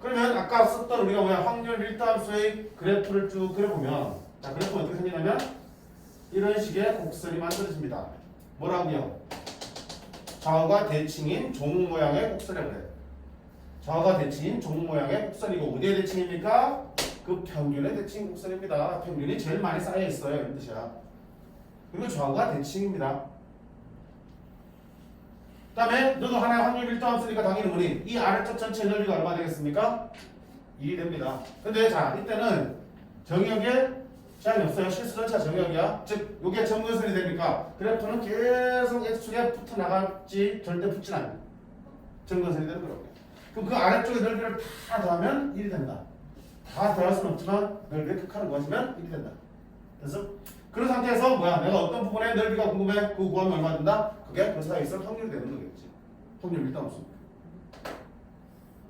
그러면 아까 썼던 우리가 뭐야 확률 밀도함수의 그래프를 쭉 그려보면 자 그래프가 어떻게 생기냐면 이런 식의 곡선이 만들어집니다. 뭐라고요? 좌우가 대칭인 종 모양의 곡선이라고 그래요. 좌우가 대칭인 종 모양의 곡선이고 어디의 대칭입니까? 그 평균의 대칭 곡선입니다. 평균이 제일 많이 쌓여 있어요. 이런 뜻이야. 그리고 좌우가 대칭입니다. 그 다음에 너도 하나의 확률 밀도함수니까 당연히 뭐니? 이 아래쪽 전체 넓이가 얼마 되겠습니까? 2이 됩니다. 근데 자 이때는 정역에 제한이 없어요. 실수 전체가 정역이야. 즉 이게 점근선이 되니까 그래프는 계속 x축에 붙어 나갈지 절대 붙진 않아요. 점근선이 되는 거라고요. 그럼 그 아래쪽의 넓이를 다 더하면 1이 된다. 다 더할 수는 없지만 넓이의 극한을 구하시면 1이 된다. 그래서 그런 상태에서 뭐야? 내가 어떤 부분의 넓이가 궁금해? 그거 구하면 얼마 된다? 그게 그 사이에 있을 확률이 되는 거겠지. 확률 밀도함수.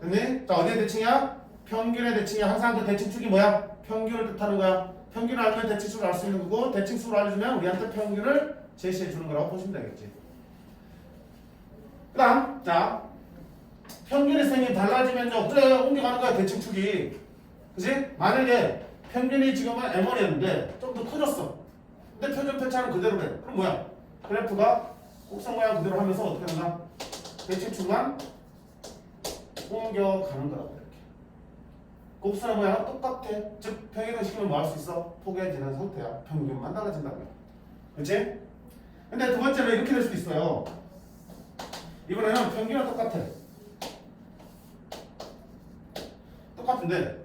됐니? 자 어디의 대칭이야? 평균의 대칭이야. 항상 그 대칭축이 뭐야? 평균을 뜻하는 거야. 평균을 알면 대칭수를 알 수 있는 거고 대칭수를 알려주면 우리한테 평균을 제시해 주는 거라고 보시면 되겠지. 그 다음 자 평균의 셈이 달라지면요 그래 옮겨가는 거야 대칭축이. 그치? 만약에 평균이 지금은 M1이었는데 좀 더 커졌어. 근데 표준 편차는 그대로래. 그럼 뭐야? 그래프가 곡선 모양 그대로 하면서 어떻게 되나? 대칭축만 옮겨가는 거라고 이렇게. 곡선의 모양은 똑같아. 즉 평균을 시키면 뭐 할 수 있어? 포개지는 상태야. 평균만 달라진다고요. 그치? 근데 두 번째로 이렇게 될 수도 있어요. 이번에는 평균은 똑같아. 똑같은데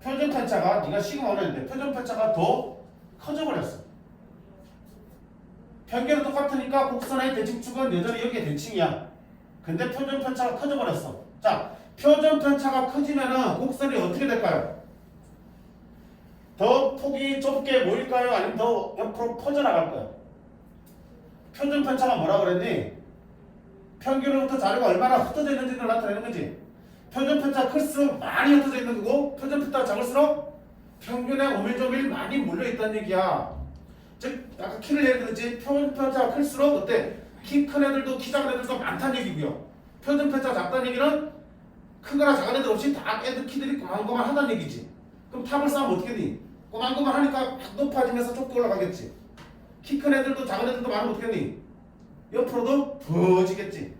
표준 편차가 네가 시그마를 했는데 표준 편차가 더 커져버렸어. 평균은 똑같으니까 곡선의 대칭축은 여전히 여기에 대칭이야. 근데 표준 편차가 커져버렸어. 자, 표준 편차가 커지면은 곡선이 어떻게 될까요? 더 폭이 좁게 모일까요? 아니면 더 옆으로 퍼져나갈까요? 표준 편차가 뭐라 그랬니? 평균으로부터 자료가 얼마나 흩어져 있는지를 나타내는 거지. 표준 편차가 클수록 많이 흩어져 있는 거고 표준 편차가 작을수록 평균에 오밀조밀 많이 몰려있다는 얘기야. 즉 아까 키를 예를 들었지. 표준 편차가 클수록 어때? 키 큰 애들도 키 작은 애들도 많다는 얘기고요. 표준 편차가 작다는 얘기는 크거나 작은 애들 없이 다 애들 키들이 고만고만하다는 얘기지. 그럼 탑을 쌓으면 어떻게 되니? 고만고만하니까 막 높아지면서 좁게 올라가겠지. 키 큰 애들도 작은 애들도 많으면 어떻게 되니? 옆으로도 퍼지겠지.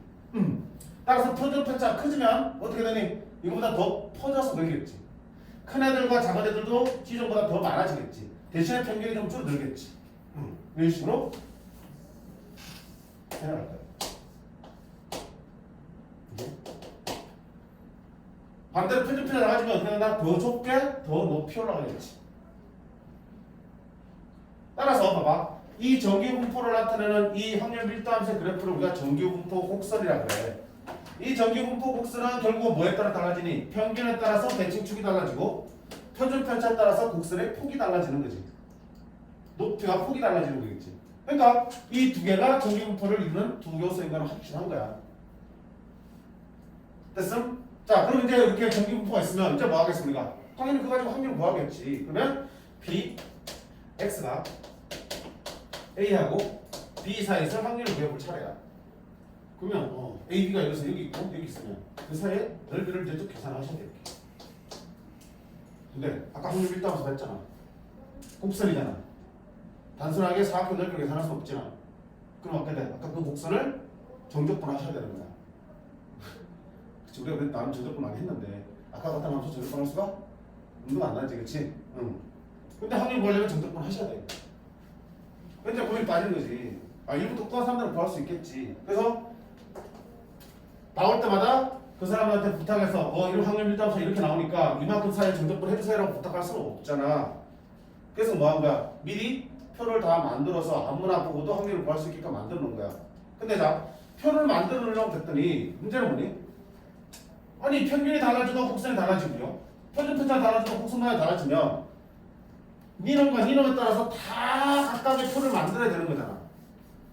따라서 표준 편차가 커지면 어떻게 되니? 이거보다 더 퍼져서 늘겠지. 큰 애들과 작은 애들도 기존보다 더 많아지겠지. 대신에 평균이 좀 줄어들겠지. 이런 식으로 해나갈 거예요. 반대로 표준 편차가 작아지면 어떻게 되나? 더 좁게 더 높이 올라가겠지. 따라서 봐봐. 이 정기분포를 나타내는 이 확률 밀도함수의 그래프를 우리가 정기분포 곡선이라 그래. 이 정기분포 곡선은 결국 뭐에 따라 달라지니? 평균에 따라서 대칭축이 달라지고 표준 편차에 따라서 곡선의 폭이 달라지는 거지. 높이와 폭이 달라지는 거겠지. 그러니까 이 두 개가 정기분포를 이루는 두 요소인 건 확실한 거야. 됐음? 자, 그럼 이제 이렇게 정기분포가 있으면 이제 뭐 하겠습니까? 당연히 그거 가지고 확률을 구하겠지. 그러면 B, X가 A하고 B 사이에서 확률을 구해볼 차례야. 그러면 A, B가 여기서 여기 있고 여기 있으면 그 사이에 넓이를 이제 좀 계산하셔야 돼. 근데 아까 확률 밀도함수 했잖아. 곡선이잖아. 단순하게 사각형 넓이를 계산할 수 없잖아. 그럼 어떻게 돼? 아까 그 곡선을 정적분 하셔야 되는 거야. 그치, 우리가 나름 정적분 많이 했는데 아까 같은 함수 정적분 할 수가 운동 안 나지, 그치? 응. 근데 확률 구하려면 정적분 하셔야 돼. 근데 고민이 빠진 거지. 일부 독특한 사람들은 구할 수 있겠지. 그래서 나올 때마다 그 사람한테 부탁해서 이런 확률 밀도함수 이렇게 나오니까 이만큼 사이에 정적분 해주세요라고 부탁할 수는 없잖아. 그래서 뭐 한 거야? 미리 표를 다 만들어서 아무나 보고도 확률을 구할 수 있게끔 만들어 놓은 거야. 근데 자, 표를 만들어 놓으려고 했더니 문제는 뭐니? 아니 평균이 달라지고 곡선이 달라지고요. 표준 편차가 달라지고 곡선만이 달라지면 니놈과 니놈에 따라서 다 각각의 표를 만들어야 되는 거잖아.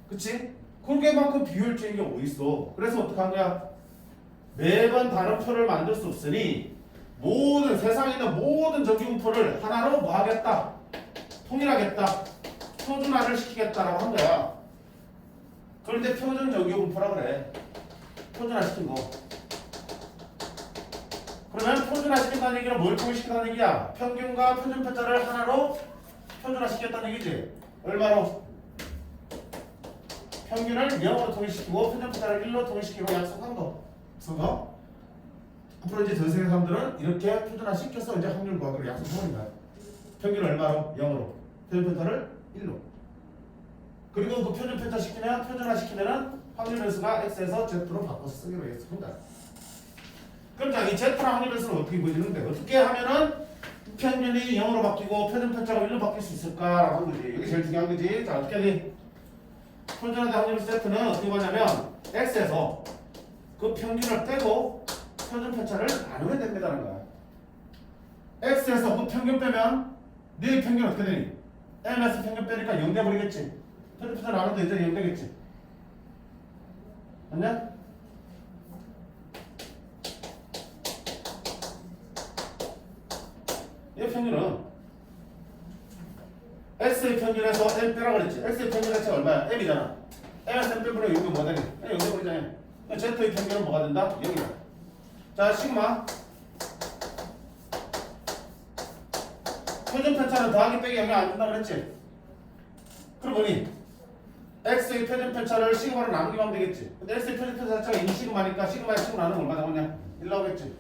그치? 그게만큼 비효율적인 게 어딨어. 그래서 어떡한 거야? 매번 다른 표를 만들 수 없으니 모든 세상에 있는 모든 정기분포를 하나로 뭐 하겠다? 통일하겠다. 표준화를 시키겠다라고 한 거야. 그런데 표준 정기분포라 그래. 표준화 시킨 거. 그러면 표준화 시킨다는 얘기는 뭘 통일시킨다는 얘기야? 평균과 표준 편차를 하나로 표준화 시켰다는 얘기지. 얼마로? 평균을 0으로 통일시키고 표준 편차를 1로 통일시키고 약속한 거. 그래서 앞으로 이제 전 세계 사람들은 이렇게 표준화 시켜서 이제 확률 구하기로 약속하는 거야. 평균을 얼마로? 0으로. 표준 편차를 1로. 그리고 그 표준 편차 시키면 표준화 시키면은 확률 변수가 x에서 z로 바꿔서 쓰기로 약속한다. 그럼 자, 이 z랑 확률 변수는 어떻게 보여지는데? 어떻게 하면은 평균이 0으로 바뀌고 표준 편차가 1로 바뀔 수 있을까라고 하는 거지. 이게 제일 중요한 거지. 자, 어떻게 하니? 표준화 대 확률 변수 z는 어떻게 보냐면 x에서 그 평균을 빼고 표준 편차를 나누면 됩니다라는 거야. x에서 그 평균 빼면 네 평균 어떻게 되니? m에서 평균 빼니까 0 돼버리겠지. 표준 편차 나눠도 이제 0 되겠지. 맞냐? 이 평균은 x의 평균에서 m 빼라고 그랬지. x의 평균 자체가 얼마야? m이잖아. m에서 m 빼버리면 0이 뭐가 되니? 0 돼버리잖아. z의 평균은 뭐가 된다? 0이다. 자, 시그마 표준 편차는 더하기 빼기 영향 안 준다고 그랬지? 그럼 뭐니? x의 표준 편차를 시그마로 나누기만 하면 되겠지. 근데 x의 표준 편차 자체가 2 시그마니까 시그마에 시그마 나누면 얼마 나오냐? 1 나오겠지.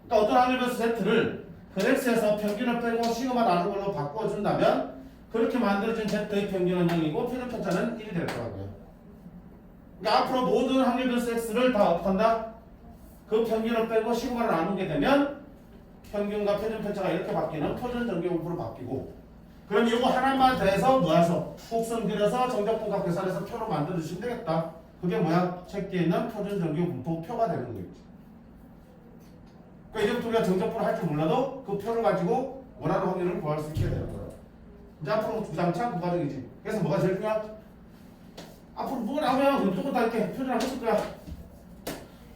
그러니까 어떤 확률 변수 z를 그 x에서 평균을 빼고 시그마 나누는 걸로 바꿔준다면 그렇게 만들어진 z의 평균은 0이고 표준 편차는 1이 될 거라고요. 그러니까 앞으로 모든 확률 변수 x를 다 어떻게 한다? 그 평균을 빼고 시그마를 나누게 되면 평균과 표준 편차가 이렇게 바뀌는 표준 정규분포로 바뀌고 그럼 이거 하나만 더해서 모아서 곡선 그려서 정적분각 계산해서 표로 만들어 주시면 되겠다. 그게 뭐야? 책 뒤에 있는 표준 정규분포 표가 되는 거겠지. 그러니까 이제부터 우리가 정적분을 할 줄 몰라도 그 표를 가지고 원하는 확률을 구할 수 있게 되는 거야. 이제 앞으로 부장창 부가적이지. 그래서 뭐가 제일 중요하? 앞으로 뭐가 나오면 무조건 다 이렇게 표준화 끝일 거야.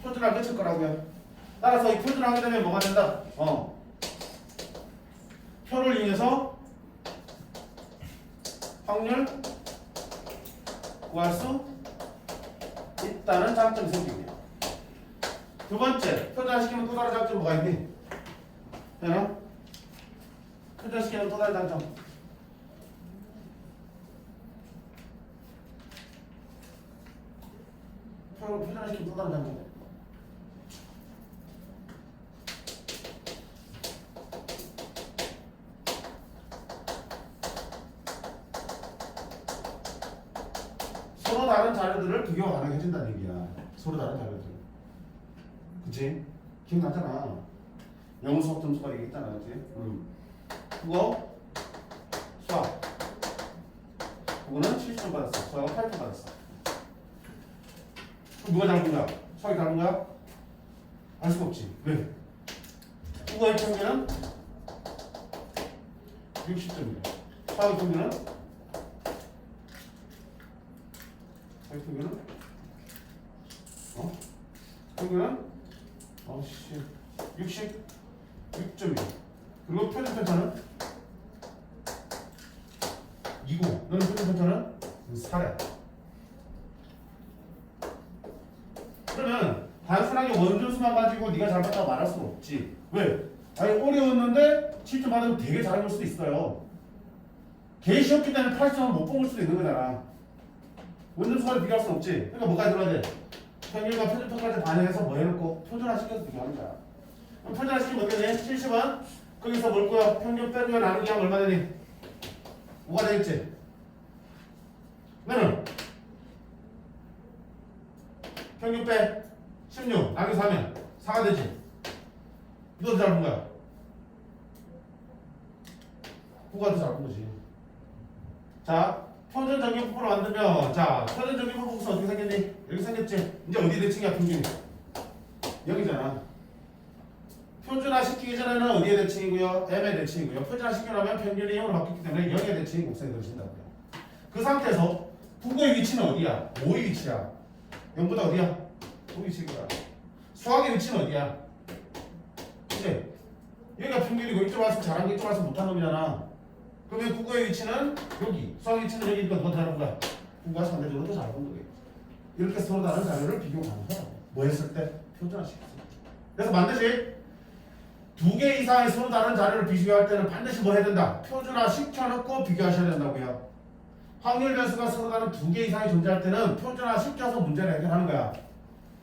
표준화 끝일 거라고요. 따라서 이 표준화 하게 되면 뭐가 된다? 표를 이용해서 확률 구할 수 있다는 장점이 생기고요. 두 번째, 표준화시키면 또 다른 장점이 뭐가 있니? 되나? 표준화시키는 또 다른 장점. 표준화시키면 또 다른 장점. 서로 다른 자료들을 비교 가능해진다는 얘기야. 서로 다른 자료들. 그치? 기억나잖아. 영어 수업 점수가 얘기했잖아. 그치? 그거 수학. 그거는 70점 받았어. 수학은 8점 받았어. 그럼 누가 다른 거야? 수학이 다른 거야? 알 수가 없지. 왜? 국어의 평균은 60점이야. 수학의 평균은? 수학의 평균은? 평균은? 66점이야. 그리고 표준 편차는? 2고 너는 표준 편차는? 4래. 그러면 단순하게 원준수만 가지고 네가 잘 봤다고 말할 수는 없지. 왜? 아니 어려웠는데 7점 받으면 되게 잘한 걸 수도 있어요. 개 쉬웠기 때문에 8점을 못 뽑을 수도 있는 거잖아. 원준수와를 비교할 수는 없지. 그러니까 뭐까지 들어야 돼? 평균과 표준편까지 반영해서 뭐 해놓고 표준화시켜서 비교하는 거야. 그럼 표준화시키면 어떻게 되니? 70은 거기서 뭘 거야? 평균 빼고요 나누기 하면 얼마 되니? 5가 되겠지? 너는 평균 빼 16 나누기 4면 4가 되지? 이거 더 잘 본 거야. 9가 더 잘 본 거지. 자, 표준 정규분포로 만들면 자, 표준 정규분포 복수 어떻게 생겼니? 여기 생겼지? 이제 어디 대칭이야 평균이? 여기잖아. 표준화 시키기 전에는 어디에 대칭이고요? M의 대칭이고요. 표준화 시키고 나면 평균이 0으로 바뀌기 때문에 0의 대칭이 곡선이 되어진다고요. 그 상태에서 국어의 위치는 어디야? 5의 위치야. 0보다 어디야? 5의 위치구나. 수학의 위치는 어디야? 그치? 여기가 평균이고 이쪽 와서 잘한 게 이쪽 와서 못한 놈이잖아. 그러면 국어의 위치는 여기, 수학의 위치는 여기니까 더 잘한 거야. 국어가 상대적으로 더 잘한 거겠지. 이렇게 서로 다른 자료를 비교하는 거야. 뭐 했을 때? 표준화 시켰어. 그래서 반드시 두 개 이상의 서로 다른 자료를 비교할 때는 반드시 뭐 해야 된다? 표준화 시켜놓고 비교하셔야 된다고요. 확률 변수가 서로 다른 두 개 이상이 존재할 때는 표준화 시켜서 문제를 해결하는 거야.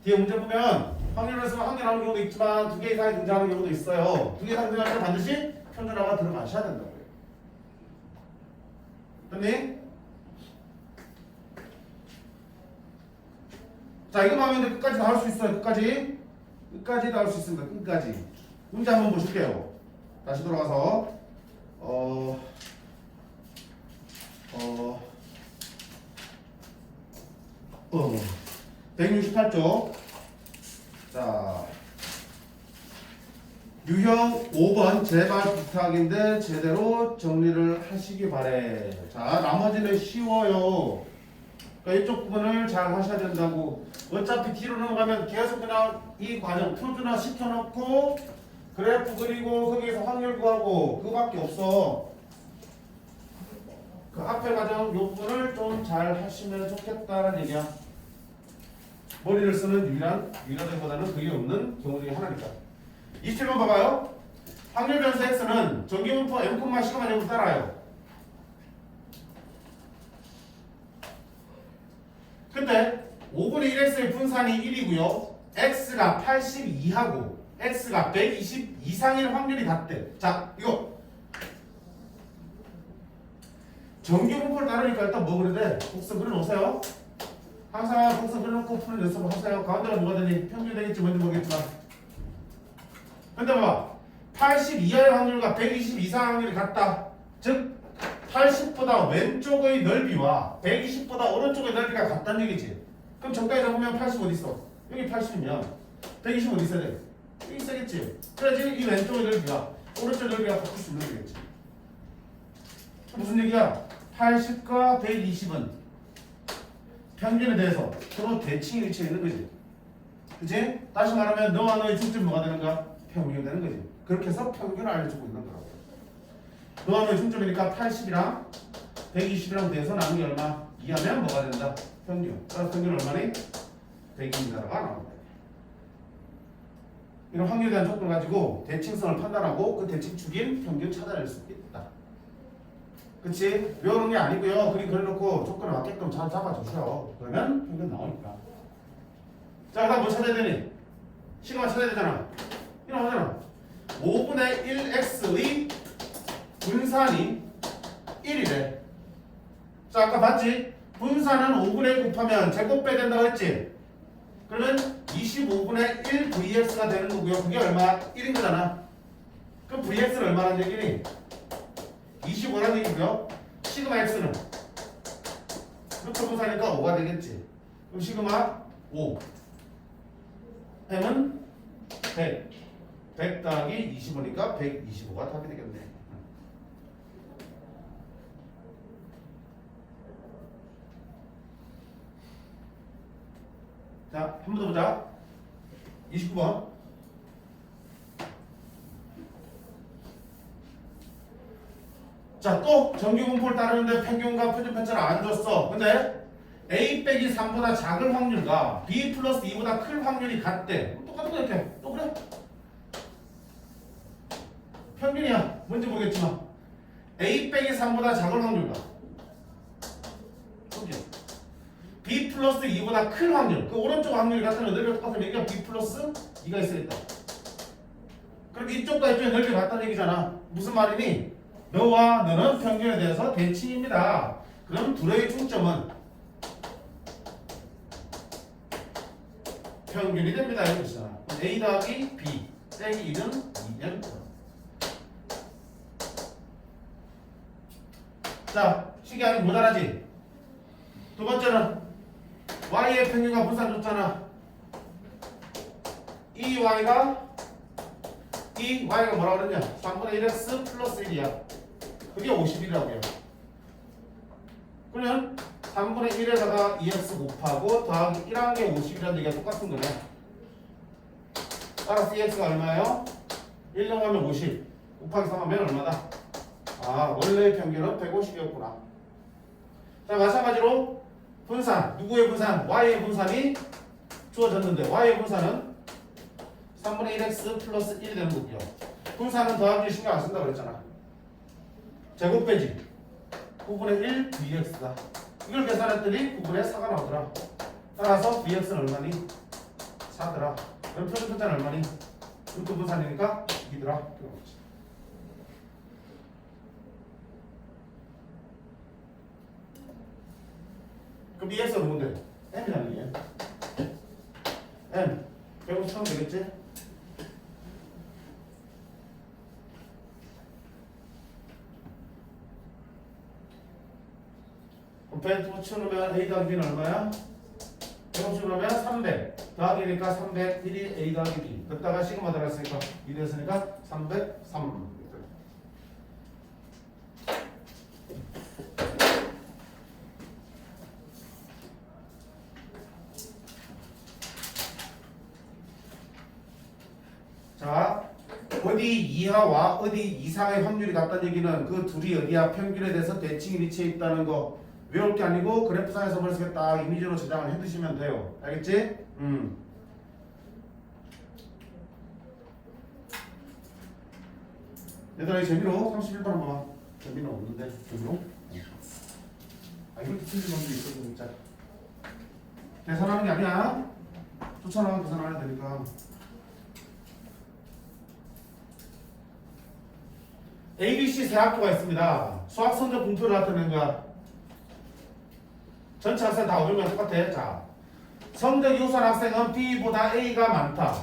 뒤에 문제 보면 확률 변수가 한 개 나오는 경우도 있지만 두 개 이상이 등장하는 경우도 있어요. 두 개 이상 등장할 때 반드시 표준화가 들어가셔야 된다고요. 됐니? 자, 이거만 하면 끝까지 나올 수 있어요. 끝까지 나올 수 있습니다. 끝까지. 문제 한번 보실게요. 다시 돌아가서 168쪽. 자, 유형 5번 제발 부탁인데 제대로 정리를 하시기 바래. 자, 나머지는 쉬워요. 그러니까 이쪽 부분을 잘 하셔야 된다고. 어차피 뒤로 넘어가면 계속 그냥 이 과정 표준화 시켜놓고 그래프 그리고 거기에서 확률 구하고 그거밖에 없어. 그 앞에 과정 요 부분을 좀 잘 하시면 좋겠다는 얘기야. 머리를 쓰는 유일하기보다는 그게 없는 경우 중에 하나니까. 27번 봐봐요. 확률 변수 x는 정규분포 m, 시그마 제곱 따라요. 근데 5분의 1x의 분산이 1이고요. x가 82하고 x가 120 이상일 확률이 같대. 자, 이거 정규분포를 따르니까 일단 뭐 그래야 돼? 곡선 그려놓으세요. 항상 곡선 그려놓고 푸는 연습을 하세요. 가운데가 뭐가 되니? 평균 되겠지 뭔지 모르겠지만. 근데 봐봐. 80 이하의 확률과 120 이상 확률이 같다. 즉 80보다 왼쪽의 넓이와 120보다 오른쪽의 넓이가 같다는 얘기지. 그럼 정답에 잡으면 80 어디 있어? 여기 80이면 120 어디 있어야 돼? 여기 있어야겠지. 그래야지 이 왼쪽의 넓이와 오른쪽 넓이가 바꿀 수 있는 거겠지. 무슨 얘기야? 80과 120은 평균에 대해서 서로 대칭이 위치해 있는 거지. 그치? 다시 말하면 너와 너의 중점이 뭐가 되는 거야? 평균이 되는 거지. 그렇게 해서 평균을 알려주고 있는 거라고. 너와 너의 중점이니까 80이랑 120이랑 대해서 나누기 얼마? 2하면 뭐가 된다? 평균. 따라서 평균은 얼마니? 100입니다라고 나온다. 이런 확률에 대한 조건을 가지고 대칭성을 판단하고 그 대칭축인 평균 찾아낼 수 있다. 그치? 외우는 게 아니고요. 그림 그려놓고 조건을 맞게끔 잘 잡아주셔. 그러면 평균 나오니까. 자, 그다음 뭐 찾아야 되니? 시그마 찾아야 되잖아. 이거 나오잖아. 5분의 1x의 분산이 1이래. 자, 아까 봤지? 분산은 5분의 1 곱하면 제곱 빼야 된다고 했지? 그러면 25분의 1 vx가 되는 거고요. 그게 얼마? 1인 거잖아. 그럼 vx는 얼마라는 얘기니? 25라는 얘기고요. 시그마 x는 루트 분산이니까 5가 되겠지. 그럼 시그마 5 m은 100 100 더하기 25니까 125가 답이 되겠네. 자, 한 번 더 보자. 29번. 자, 또 정규 분포를 따르는데 평균과 표준 편차를 안 줬어. 근데 A 빼기 3보다 작은 확률과 B 플러스 2보다 큰 확률이 같대. 똑같은 거 이렇게. 또 그래? 평균이야. 뭔지 모르겠지만 A 빼기 3보다 작은 확률과 평균 B 플러스 2보다 큰 확률. 그 오른쪽 확률이 같으면 넓이가 똑같으면 여기가 B 플러스 2가 있어야겠다. 그럼 이쪽과 이쪽의 넓이가 같다는 얘기잖아. 무슨 말이니? 너와 너는 평균에 대해서 대칭입니다. 그럼 둘의 중점은 평균이 됩니다. 이거잖아. A 더하기 B 빼기 1은 2면 자, 신기하게 모자라지? 두 번째는 y의 평균과 분산 줬잖아. 이 y가 뭐라고 그랬냐? 3분의 1x 플러스 1이야. 그게 50이라고요. 그러면 3분의 1에다가 2x 곱하고 더하기 1한 게 50이라는 얘기가 똑같은 거네. 따라서 x가 얼마예요? 1 0하면 50 곱하기 3 하면 얼마다? 아, 원래 평균은 150이었구나. 자, 마찬가지로 분산, 누구의 분산? y의 분산이 주어졌는데 y의 분산은 3분의 1x 플러스 1이 되는 거고요. 분산은 더하기 신경 안 쓴다고 그랬잖아. 제곱 빼기 9분의 1 bx다. 이걸 계산했더니 9분의 4가 나오더라. 따라서 bx는 얼마니? 4더라. 그럼 표준 편차는 얼마니? 루트 분산이니까 2더라. 그럼 EX는 뭔데? M이라는 얘기야. M. 150 처음 되겠지? 그럼 100 붙여놓으면 A 더하기 B는 얼마야? 150 넣으면 300 더하기니까 301이 A 더하기 B. 그다가 시그마 들어갔으니까 2 됐으니까 303. 자, 어디 이하와 어디 이상의 확률이 같다는 얘기는 그 둘이 어디야 평균에 대해서 대칭이 위치해 있다는 거 외울 게 아니고 그래프상에서 벌써 딱 이미지로 저장을 해두시면 돼요. 알겠지? 얘들아, 이 재미로 31번 한번 봐. 재미는 없는데 재미로? 아, 이렇게 틀린 놈들이 있거든 진짜. 계산하는 게 아니야. 쫓아나가면 계산을 해야 되니까. ABC 세 학교가 있습니다. 수학 성적 공표를 나타내는 거야. 전체 학생 다 500명 똑같아. 자, 성적이 우수한 학생은 B보다 A가 많다.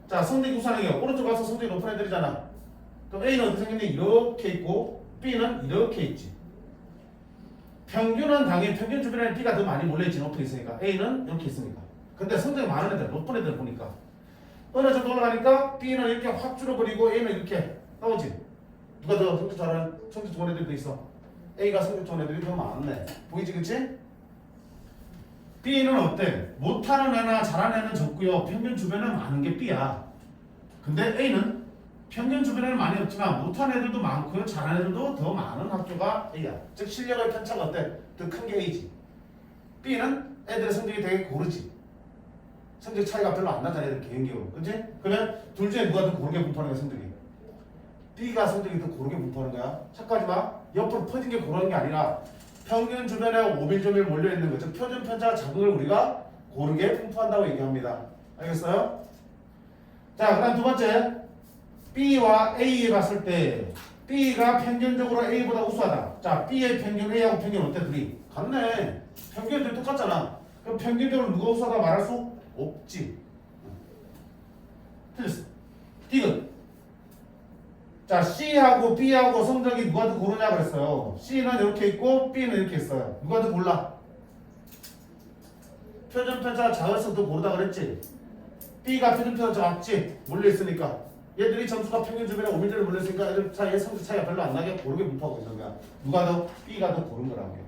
자, 성적이 우수한 애가 오른쪽 가서 성적이 높은 애들이잖아. 그럼 A는 어떻게 생겼니? 이렇게 있고 B는 이렇게 있지. 평균은 당연히 평균 주변에 B가 더 많이 몰려있지. 높게 있으니까 A는 이렇게 있으니까. 근데 성적이 많은 애들, 높은 애들 보니까 어느 정도 올라가니까 B는 이렇게 확 줄어버리고 A는 이렇게 나오지. 누가 더 성적 잘하는, 성적 좋은 애들도 있어. A가 성적 좋은 애들이 더 많네. 보이지, 그치? B는 어때? 못하는 애나 잘하는 애는 적고요. 평균 주변에 많은 게 B야. 근데 A는 평균 주변에는 많이 없지만 못하는 애들도 많고요. 잘하는 애들도 더 많은 학교가 A야. 즉 실력의 편차가 어때? 더 큰 게 A지. B는 애들의 성적이 되게 고르지. 성적 차이가 별로 안 나잖아. 애들 개인적으로. 그치? 그러면 둘 중에 누가 더 고르게 분포하는 거야, 성적이? B가 성적이 더 고르게 분포하는 거야. 착각하지 마. 옆으로 퍼진 게 고르는 게 아니라 평균 주변에 오밀조밀 몰려있는 거. 즉 표준 편차 작은 우리가 고르게 분포한다고 얘기합니다. 알겠어요? 자, 그 다음 두 번째. B와 A에 봤을 때 B가 평균적으로 A보다 우수하다. 자, B의 평균 A하고 평균 어때? 둘이 같네. 평균들이 똑같잖아. 그럼 평균적으로 누가 우수하다 말할 수 없지. 틀렸어. D는 자, C하고 B하고 성적이 누가 더 고르냐 그랬어요. C는 이렇게 있고 B는 이렇게 있어요. 누가 더 골라? 표준 편차 작을수록 더 고르다 그랬지. B가 표준 편차 작지. 몰려있으니까. 얘들이 점수가 평균 주변에 5밀리를 몰렸으니까 애들 사이에 성적 차이가 별로 안 나게 고르게 분포하고 있는 거야. 누가 더? B가 더 고른 거라고 해.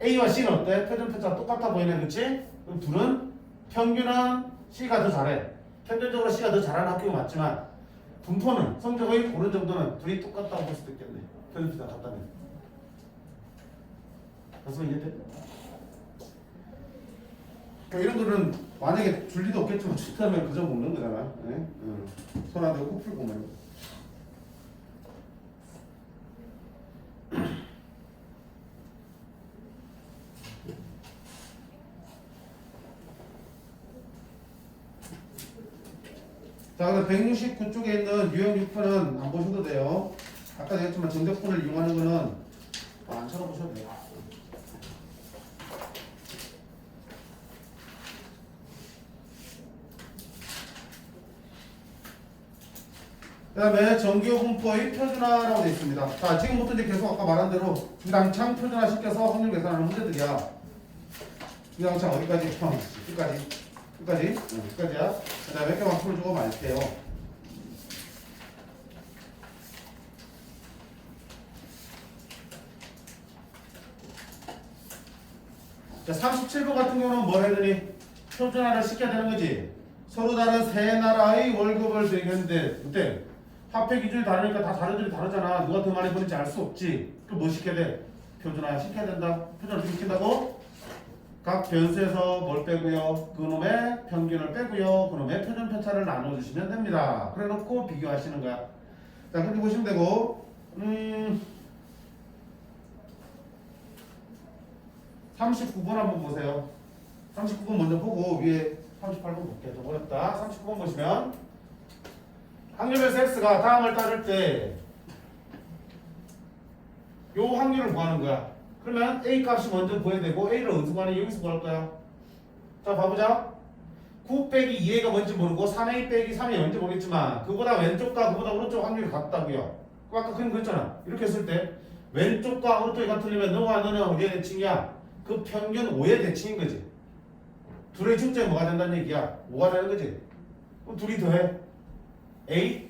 A와 C는 어때? 표준 편차가 똑같아 보이네, 그렇지? 그럼 둘은 평균은 C가 더 잘해. 평균적으로 C가 더 잘하는 학교가 맞지만 분포는 성적의 고른 정도는 둘이 똑같다고 볼 수도 있겠네. 표준 편차가 같다면. 그래서 이해돼? 이런 거는 만약에 줄 리도 없겠지만 출타하면 그저 먹는 거잖아. 네? 손 안 대고 꼭 풀고 말고. 자, 그럼 169쪽에 있는 유형 6편은 안 보셔도 돼요. 아까 얘기했지만 정적분을 이용하는 거는 안 찾아보셔도 돼요. 그 다음에 정규 분포의 표준화라고 되어 있습니다. 자, 지금부터 이제 계속 아까 말한 대로 주당창 표준화 시켜서 확률 계산하는 문제들이야. 주당창 어디까지? 끝까지. 끝까지? 끝까지야. 그 다음에 몇 개만 풀어주고 말게요. 자, 37번 같은 경우는 뭘 해더니 표준화를 시켜야 되는 거지. 서로 다른 세 나라의 월급을 드리는데 어때? 화폐 기준이 다르니까 다 다른들이 다르잖아. 누가 더 많이 버는지 알 수 없지. 그럼 뭐 시켜야 돼? 표준화 시켜야 된다. 표준화 시킨다고? 각 변수에서 뭘 빼고요? 그놈의 평균을 빼고요. 그놈의 표준 편차를 나눠주시면 됩니다. 그래 놓고 비교하시는 거야. 자, 그렇게 보시면 되고 39번 한번 보세요. 39번 먼저 보고 위에 38번 볼게요. 좀 어렵다. 39번 보시면 확률별수 x가 다음을 따를 때 요 확률을 구하는 거야. 그러면 a 값이 먼저 구해야 되고 a를 어디서 구하니? 여기서 구할 거야. 자, 봐보자. 9 빼기 2a가 뭔지 모르고 3a 빼기 3이 뭔지 모르겠지만 그보다 왼쪽과 그보다 오른쪽 확률이 같다고요. 아까 그림 그랬잖아. 이렇게 했을 때 왼쪽과 오른쪽이 같으려면 너와 너는 어디의 대칭이야? 그 평균 5의 대칭인 거지. 둘의 중점이 뭐가 된다는 얘기야? 5가 되는 거지. 그럼 둘이 더해. A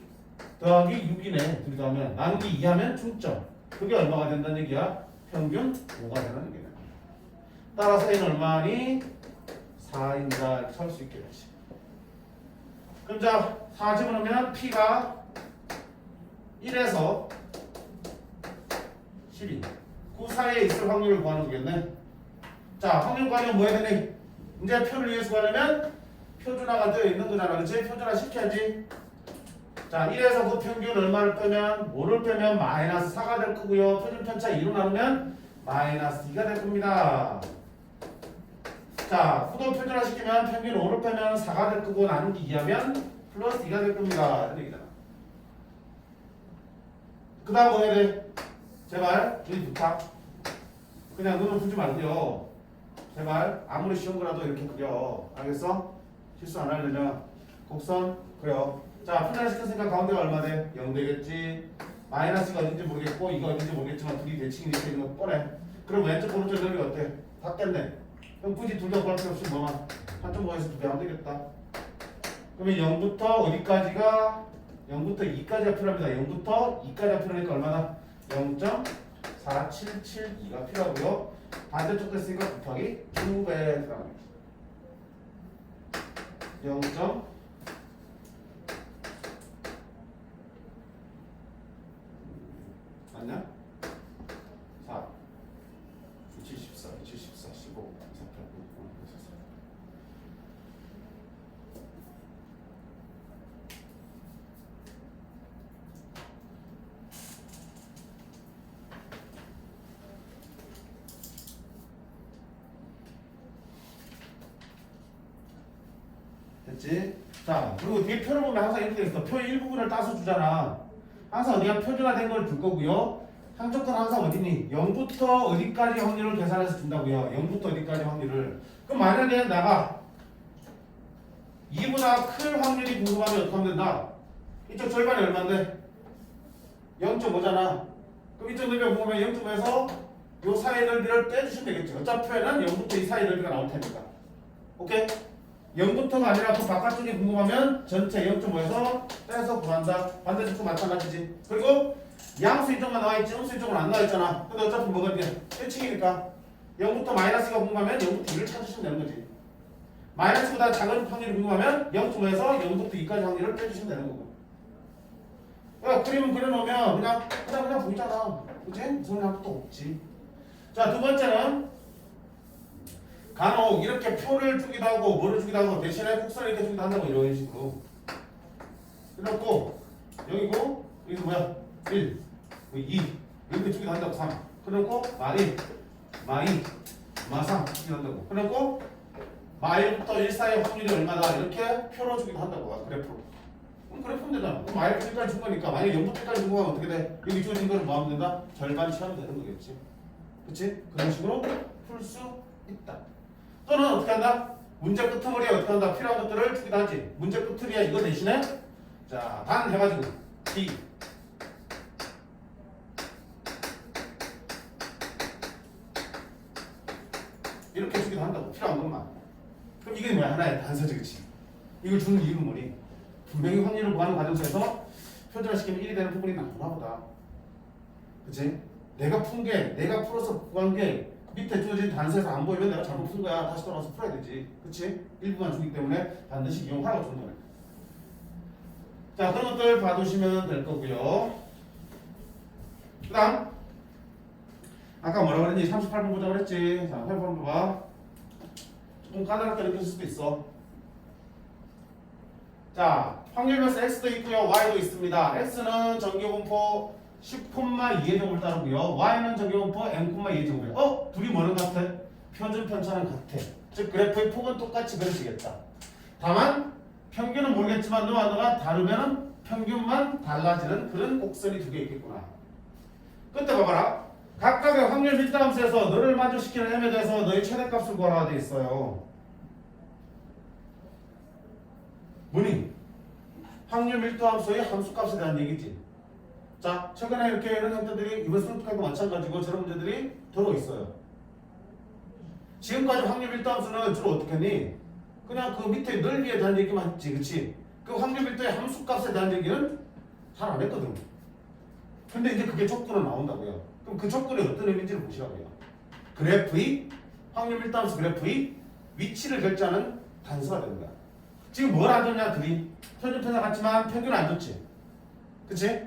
더하기 6이네. 둘이 더하면 나누기 2 하면 중점. 그게 얼마가 된다는 얘기야? 평균 5가 되는 얘기야. 따라서 A는 얼마니? 4인자 이렇게 할 수 있게 되지. 그럼 자 4 집어넣으면 P가 1에서 12. 그 사이에 있을 확률을 구하는 거겠네. 자, 확률 구하려면 뭐 해야 되니? 이제 표를 위해서 구하려면 표준화가 되어 있는 거잖아. 그렇지? 표준화 시켜야지. 자, 1에서 그 평균 얼마를 빼면 5를 빼면 마이너스 4가 될 거고요. 표준 편차 2로 나누면 마이너스 2가 될 겁니다. 자, 후도 표준화 시키면 평균 5를 빼면 4가 될 거고 나누기 2하면 플러스 2가 될 겁니다. 이런 얘기잖아. 그 다음 뭐 해야 돼? 제발 여기 부탁. 그냥 눈을 풀지 말고요. 제발 아무리 쉬운 거라도 이렇게 그려. 알겠어? 실수 안 하려면 곡선 그려. 자, 분할시켰으니까 가운데가 얼마 돼? 0 되겠지. 마이너스가 어딘지 모르겠고 이거 어딘지 모르겠지만 둘이 대칭이니까 있는 거 뻔해. 그럼 왼쪽 오른쪽 넓이 어때? 같겠네. 그럼 굳이 둘 다 구할 필요 없이 뭐만 한쪽 모에서 두 배 하면 되겠다. 그러면 0부터 어디까지가 0부터 2까지가 필요합니다. 0부터 2까지가 필요하니까 얼마나? 0.4772가 필요하고요. 반대쪽 됐으니까 곱하기 2배 들어갑니다. 0. 맞냐? 4 74 74 15 됐지? 자, 그리고 뒤에 표를 보면 항상 이렇게 돼 있어. 표의 일부분을 따서 주잖아. 항상 어디가 표준화된 걸 줄 거고요. 한쪽 건 항상 어디니? 0부터 어디까지 확률을 계산해서 준다고요. 0부터 어디까지 확률을. 그럼 만약에 나가 2보다 클 확률이 궁금하면 어떻게 하면 된다? 이쪽 절반이 얼마인데? 0.5잖아. 그럼 이쪽 넓이가 궁금하면 0.5에서 요 사이 넓이를 떼주시면 되겠죠. 어차피 표에는 0부터 이 사이 넓이가 나올 테니까. 오케이? 0부터가 아니라 그 바깥쪽이 궁금하면 전체 0.5에서 떼서 구한다. 반대쪽도 마찬가지지. 그리고 양수 이쪽만 나와있지 음수 이쪽은 안 나와있잖아. 근데 어차피 뭐가 돼? 대칭이니까 0부터 마이너스가 궁금하면 0부터 2를 찾으시면 되는 거지. 마이너스보다 작은 확률이 궁금하면 0.5에서 0부터 2까지 확률을 빼주시면 되는 거고. 야, 그림은 그려놓으면 그냥 보이잖아. 그치? 무슨 약도 없지. 자, 두 번째는 간혹 이렇게 표를 주기도 하고 뭐를 주기도 하고 대신에 곡선을 이렇게 주기도 한다고 이런 식으로 그래놓고 여기고 여기서 뭐야 1, 2 이렇게 주기도 한다고 3 그래놓고 마1, 마2, 마3 주기도 한다고 그래놓고 마1부터 1 사이의 확률이 얼마다 이렇게 표로 주기도 한다고 그래프로. 그럼 그래프면 되잖아. 그럼 마1부터 1까지 준 거니까 만약에 0부터 1까지 준 거면 어떻게 돼? 여기 주어진 거를 뭐 하면 된다? 절반 채우면 되는 거겠지. 그치? 그런 식으로 풀 수 있다. 또는 어떻게 한다? 문제 끄트머리에 어떻게 한다? 필요한 것들을 주기도 하지. 문제 끄트머리에 이거 대신에 자, 단 해가지고 D 이렇게 주기도 한다고. 필요한 것만. 그럼 이게 뭐야? 하나의 단서지, 그치? 이걸 주는 이유는 뭐니? 분명히 확률을 구하는 과정에서 표준화시키면 1이 되는 부분이 나오나 보다. 그치? 내가 풀어서 구한 게 밑에 주어진 단서에서 안 보이면 내가 잘못 푼 거야. 다시 돌아와서 풀어야 되지. 그치? 일부만 주기 때문에 반드시 이용하라고 주는 거야. 자, 그런 것들 봐두시면 될 거고요. 그 다음 아까 뭐라고 그랬니? 38번 보자고 그랬지. 자, 38번 봐봐. 조금 까다롭게 느낄 수도 있어. 자, 확률별수 x도 있고요. y도 있습니다. x는 정규분포 10,2의 제곱을 따르고요. y는 정규분포 n,2의 제곱이에요. 둘이 뭐는 같아? 표준 편차는 같아. 즉 그래프의 폭은 똑같이 그려지겠다. 다만 평균은 모르겠지만 너가 다르면 평균만 달라지는 그런 곡선이 두 개 있겠구나. 그때 봐봐라. 각각의 확률 밀도함수에서 너를 만족시키는 m에 대해서 너의 최대값을 구하라 돼 있어요. 뭐니? 확률 밀도함수의 함수값에 대한 얘기지. 자, 최근에 이렇게 이런 형태들이 이번 수능특강도 마찬가지고 저런 문제들이 들어있어요. 지금까지 확률 밀도함수는 주로 어떻게 했니? 그냥 그 밑에 넓이에 대한 얘기만 했지, 그치? 그 확률 밀도의 함수값에 대한 얘기는 잘 안 했거든. 근데 이제 그게 촉구로 나온다고요. 그럼 그 촉구는 어떤 의미인지를 보시라고요. 그래프의 확률 밀도함수 그래프의 위치를 결정하는 단서가 되는 거야. 지금 뭘 안 줬냐, 둘이? 표준 편차 같지만 평균은 안 줬지. 그치?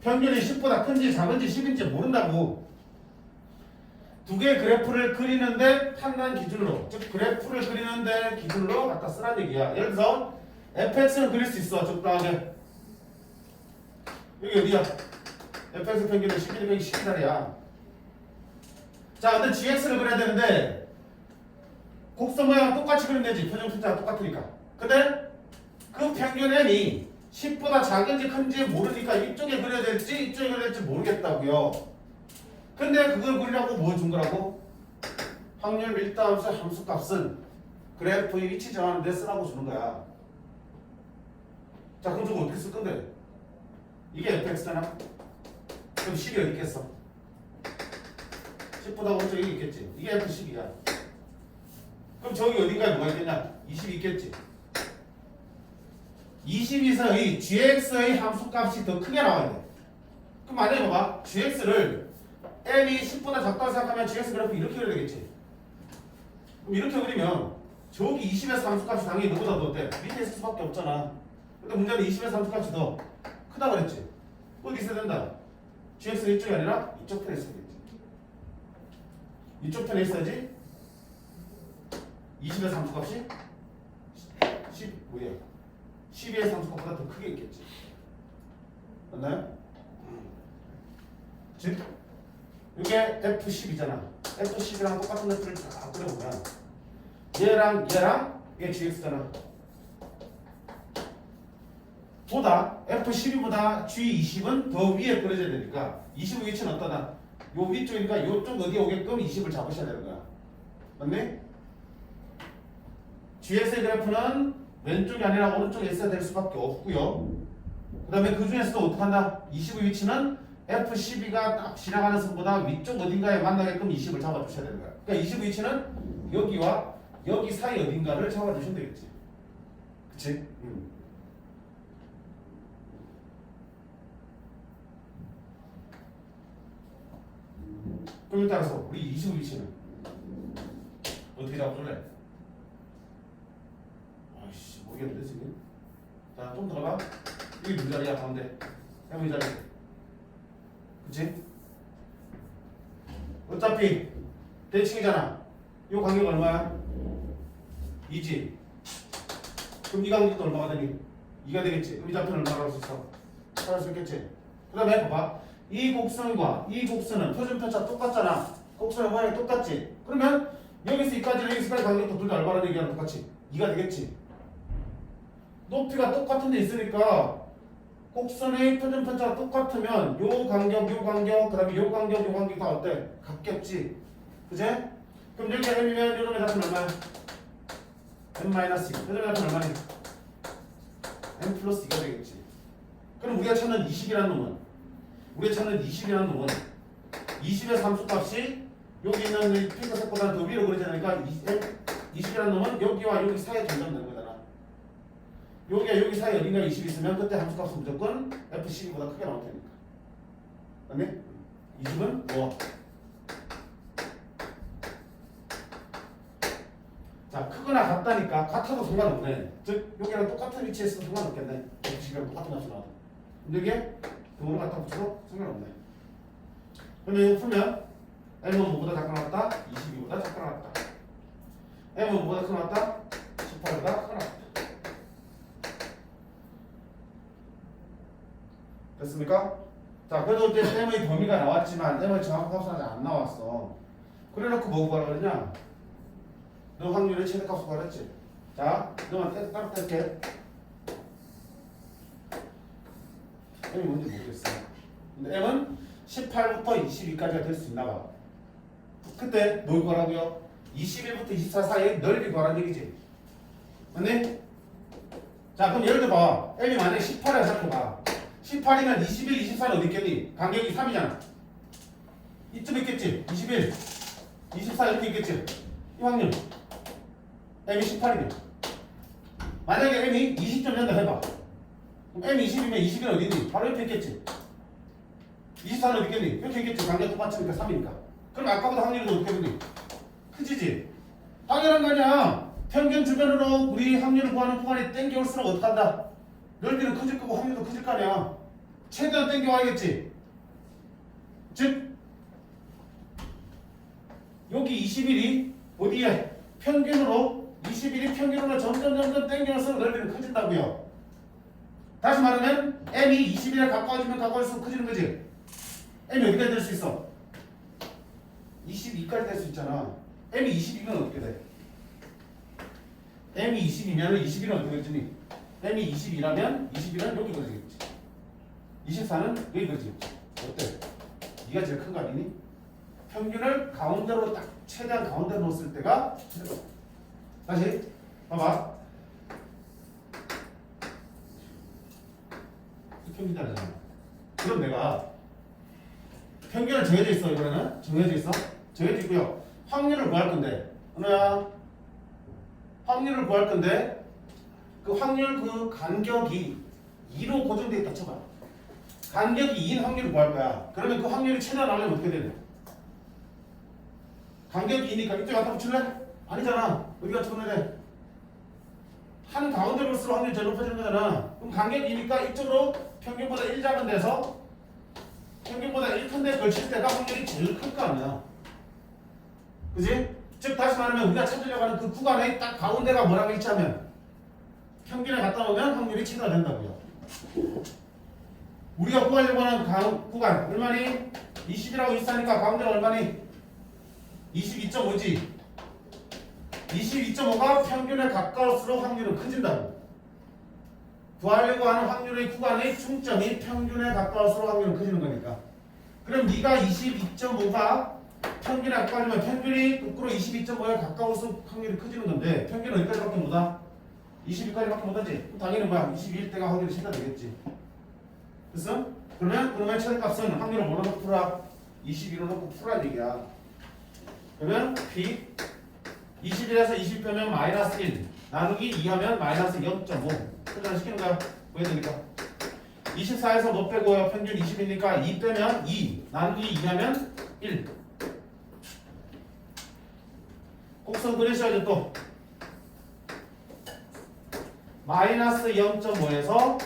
평균이 10보다 큰지 작은지 10인지 모른다고. 두 개의 그래프를 그리는데 판단 기준으로, 즉 그래프를 그리는데 기준으로 갖다 쓰란 얘기야. 예를 들어서 fx는 그릴 수 있어. 적당하게. 여기 어디야? fx 평균은 11, 12달이야. 자, 근데 gx를 그려야 되는데 곡선 모양 똑같이 그리면 되지. 표준 편차가 똑같으니까. 근데 그 평균 n이 10보다 작은지 큰지 모르니까 이쪽에 그려야 될지 이쪽에 그려야 될지 모르겠다고요. 근데 그걸 그리라고 뭐 준 거라고? 확률 밀도함수의 함수값은 그래프의 위치 정하는 데 쓰라고 주는 거야. 자 그럼 저거 어떻게 쓸 건데? 이게 fx잖아. 그럼 10이 어디 있겠어? 10보다 먼저 여기 있겠지. 이게 f10이야. 그럼 저기 어딘가에 뭐가 있겠냐? 20이 있겠지. 20에서 이 gx의 함수값이 더 크게 나와야 돼. 그럼 만약에 봐봐. gx를 m이 10보다 작다고 생각하면 gx 그래프 이렇게 그려야 되겠지. 그럼 이렇게 그리면 저기 20에서 함수값이 당연히 너보다 더 어때? 밑에 있을 수밖에 없잖아. 근데 문제는 20에서 함수값이 더 크다 그랬지. 어디 있어야 된다? gx가 이쪽이 아니라 이쪽 편에 있어야겠지. 이쪽 편에 있어야지 20에서 함수값이 15야. 12의 함수값보다 더 크게 있겠지. 맞나요? 즉 이게 F10이잖아. F10이랑 똑같은 것들을 다 그려보면 얘랑 이게 GX잖아. F12보다 G20은 더 위에 그려져야 되니까 20의 위치는 어떠다? 요 위쪽이니까 요쪽 어디에 오게끔 20을 잡으셔야 되는 거야. 맞네? GX의 그래프는 왼쪽이 아니라 오른쪽에 있어야 될 수밖에 없고요. 그 다음에 그 중에서도 어떻게 한다? 20의 위치는 F12가 딱 지나가는 선보다 위쪽 어딘가에 만나게끔 20을 잡아주셔야 되는 거야. 그러니까 20의 위치는 여기와 여기 사이 어딘가를 잡아주시면 되겠지. 그치? 그럼 따라서 우리 20의 위치는 어떻게 잡아줄래? 아이씨 모르겠는데 지금. 자 좀 들어가. 여기 누구 자리야 가운데. 해보이 자리. 그치? 어차피 대칭이잖아. 이 간격 얼마야? 2지. 그럼 이 간격도 얼마가 되니? 2가 되겠지. 그럼 이 좌표는 얼마라고 할 수 있어? 찾을 수 있겠지. 그 다음에 봐봐. 이 곡선과 이 곡선은 표준편차 똑같잖아. 곡선의 모양이 똑같지. 그러면 여기서 여기까지 여기서까지 간격도 둘 다 얼마나 얘기하면 똑같지? 2가 되겠지. 높이가 똑같은 데 있으니까 곡선의 표준편차가 똑같으면 요 간격, 그 다음에 요 간격 다 어때? 같겠지. 그제? 그럼 여기가 m이면 요놈의 좌표는 얼마야? m-2. 요놈의 좌표는 얼마니? m 플러스 2가 되겠지. 그럼 우리가 찾는 20이라는 놈은 20의 함수값이 여기 있는 이 핑크색보다 더 위로 그려져야 되니까 20이라는 놈은 여기와 여기 사이에 점점 된 거잖아. 여기가 여기 사이에 어딘가 20 있으면 그때 함수값은 무조건 F12보다 크게 나올 테니까. 맞네? 20은 뭐? 자, 크거나 같다니까 같아도 상관없네. 즉 여기랑 똑같은 위치에 있어도 상관없겠네. F12랑 똑같은 값이 나와도. 근데 이게 등으로 갖다 붙여도 상관없네. 근데 이거 풀면 M은 뭐보다 작게 나왔다? 22보다 작게 나왔다. M은 뭐보다 크게 나왔다? 18보다 크게 나왔다. 됐습니까? 자, 그래도 이제 M의 범위가 나왔지만 M의 정확한 값은 아직 안 나왔어. 그래놓고 뭐 구하라 그러냐? 너 확률의 최대값을 구하랬지? 자, 너만 따로 뗄게. M이 뭔지 모르겠어. 근데 M은 18부터 22까지가 될 수 있나 봐. 그때 뭘 구하라고요? 21부터 24 사이에 넓이 구하라는 얘기지. 맞네? 자, 그럼 예를 들어 봐. M이 만약에 18이라 생각해봐. 18이면 21, 24는 어디 있겠니? 간격이 3이잖아. 이쯤 있겠지? 21, 24 이렇게 있겠지? 이 확률. M이 18이면. 만약에 M이 20점 된다 해봐. 그럼 M이 20이면 20은 어디 있니? 바로 옆에 있겠지? 24는 어디 있겠니? 옆에 있겠지? 간격 똑같으니까 3이니까. 그럼 아까보다 확률이 어떻게 되니? 크지지? 당연한 거 아니야. 평균 주변으로 우리 확률을 구하는 구간이 땡겨올수록 어떡한다? 넓이는 커질 거고 확률도 커질 거 아니야. 최대한 땡겨와야겠지. 즉 여기 21이 어디에? 평균으로 21이 평균으로 점점 땡겨올수록 넓이는 커진다고요. 다시 말하면 m이 21에 가까워지면 가까울수록 커지는 거지. m이 어디까지 될 수 있어? 22까지 될 수 있잖아. m이 22면 어떻게 돼? m이 22면 21은 어떻게 되지? m이 22라면 21은 여기 그려지겠지. 24는 여기 그려지겠지. 어때? 네가 제일 큰 거 아니니? 평균을 가운데로 딱 최대한 가운데로 놓았을 때가 다시 봐봐. 평균이잖아. 그럼 내가 평균은 정해져 있어. 이번에는 정해져 있어. 정해져 있고요. 확률을 구할 건데 은호야 확률을 구할 건데 그 확률 그 간격이 2로 고정돼 있다 쳐봐. 간격이 2인 확률을 구할 거야. 그러면 그 확률이 최대한 나오려면 어떻게 되냐? 간격이 2니까 이쪽에 갖다 붙일래? 아니잖아. 어디 갖다 붙여야 돼? 한 가운데로 볼수록 확률이 제일 높아지는 거잖아. 그럼 간격이 2니까 이쪽으로 평균보다 1 작은 데서 평균보다 1 큰 데 걸칠 때가 확률이 제일 클 거 아니야. 그지? 즉 다시 말하면 우리가 찾으려고 하는 그 구간의 딱 가운데가 뭐라고 일치하면 평균에 갖다 놓으면 확률이 최대가 된다고요. 우리가 구하려고 하는 구간 얼마니? 20이라고 있으니까 가운데가 얼마니? 22.5지. 22.5가 평균에 가까울수록 확률은 커진다고. 구하려고 하는 확률의 구간의 중점이 평균에 가까울수록 확률은 커지는 거니까. 그럼 네가 22.5가 평균에 가까우면 평균이 거꾸로 22.5에 가까울수록 확률이 커지는 건데 평균은 어디까지밖에 못 와? 22까지밖에 못 하지? 당연히 뭐야? 22일 때가 확률이 최다 되겠지. 됐어? 그러면 최대값은 확률을 뭐로 놓고 풀어? 22로 놓고 풀란 얘기야. 그러면 P 21에서 20 빼면 마이너스 1 나누기 2 하면 마이너스 0.5 표준화시키는 거야. 왜 되니까 24에서 못 빼고요. 평균 20이니까 2 빼면 2 나누기 2 하면 1 곡선 그리셔야죠. 또 마이너스 0.5에서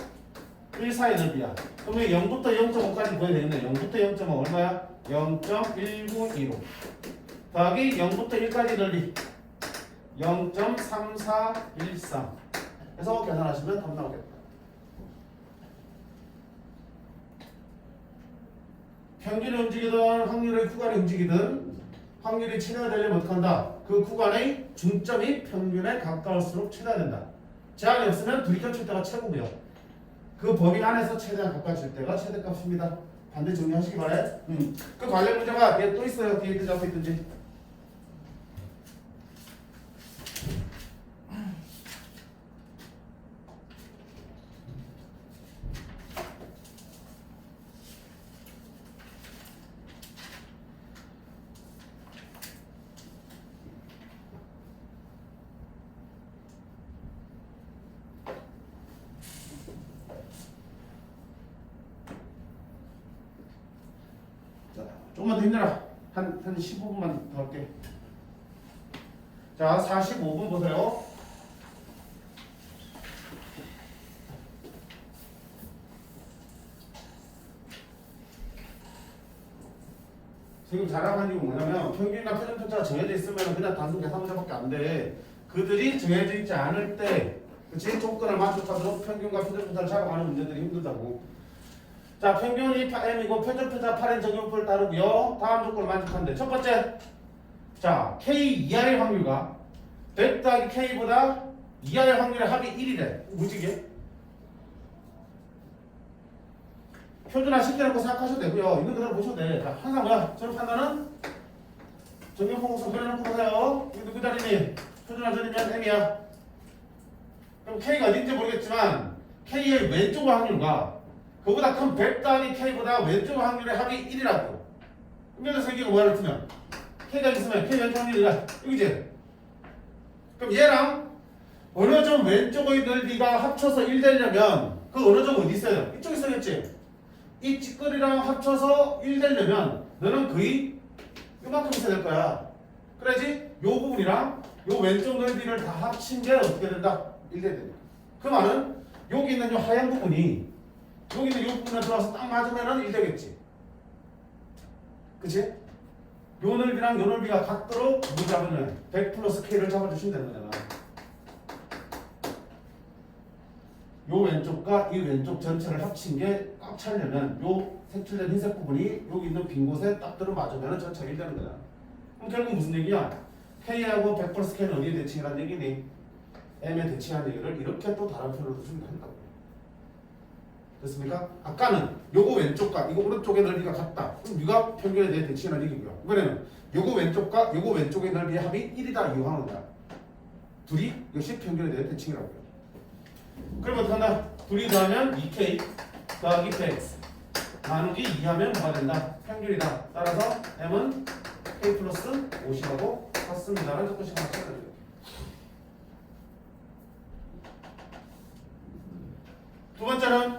1 사이 넓이야. 그러면 0부터 0.5까지 구해야 되겠네. 0부터 0.5 얼마야? 0.1915 더하기 0부터 1까지 넓이 0.3413 해서 계산하시면 답 나오겠다. 평균이 움직이든 확률의 구간이 움직이든 확률이 최대가 되려면 어떻게 한다? 그 구간의 중점이 평균에 가까울수록 최대가 된다. 제한이 없으면 둘이 겹칠 때가 최고고요. 그 범위 안에서 최대한 가까워질 때가 최대값입니다. 반대 정리하시기 바래. 그 관련 문제가 뒤에 또 있어요. 뒤에 또 잡고 있든지. 조금만 더 힘내라. 한 15분만 더 할게. 자, 45분 보세요. 지금 자랑한 이유가 뭐냐면 평균이나 표준편차가 정해져 있으면 그냥 단순 계산 문제밖에 안 돼. 그들이 정해져 있지 않을 때 그치? 조건을 만족하도록 평균과 표준편차를 잡아가는 문제들이 힘들다고. 자, 평균이 M이고 표준편차 8인 적용풀 따르고요. 다음 조건을 만족하는데 첫 번째, 자 K 이하의 확률과 100 더하기 K보다 이하의 확률의 합이 1이래. 무지개. 표준화 시켜놓고 생각하셔도 되고요. 있는 그대로 보셔도 돼. 자, 항상 뭐야? 저런 판단은 정경포공수 그려놓고 보세요. 이거 누구 자리니? 표준화 전이면 M이야. 그럼 K가 어딘지 모르겠지만 K의 왼쪽 확률과 그보다 큰 100 더하기 K보다 왼쪽 확률의 합이 1이라고. 그러면 생기가 뭐야? 그러면 K가 있으면 K 왼쪽 확률이야. 여기지? 그럼 얘랑 어느 점 왼쪽의 넓이가 합쳐서 1 되려면 그 어느 점 어디 있어요? 이쪽에 있어야겠지? 이 찌꺼리랑 합쳐서 1 되려면 너는 거의 이만큼 있어야 될 거야. 그래야지 요 부분이랑 요 왼쪽 넓이를 다 합친 게 어떻게 된다? 1 돼야 된다. 그 말은 여기 있는 요 하얀 부분이 여기 있는 요 부분에 들어와서 딱 맞으면은 1 되겠지. 그치? 요 넓이랑 요 넓이가 같도록 뭐 잡으면 100 플러스 K를 잡아주시면 되는 거잖아. 요 왼쪽과 이 왼쪽 전체를 합친 게 꽉 차려면 요 색칠된 흰색 부분이 여기 있는 빈 곳에 딱 들어 맞으면 전체가 1 되는 거야. 그럼 결국 무슨 얘기야? K하고 100 플러스 K는 어디에 대칭이라는 얘기니? M에 대칭하는 얘기를 이렇게 또 다른 표현으로 쓰면 된다고. 됐습니까? 아까는 요거 왼쪽과 이거 오른쪽의 넓이가 같다. 그럼 이가 평균에 대해 대칭이라는 얘기고요. 이번에는 요거 왼쪽과 요거 왼쪽의 넓이의 합이 1이다 이용하는 거야. 둘이 역시 평균에 대해 대칭이라고요. 그럼 어떻게 한다? 둘이 더하면 2K 더하기 100x 나누기 2하면 뭐가 된다? 평균이다. 따라서 m은 k 플러스 50하고 같습니다라는 조건식 하나 찾아야 돼요. 두 번째는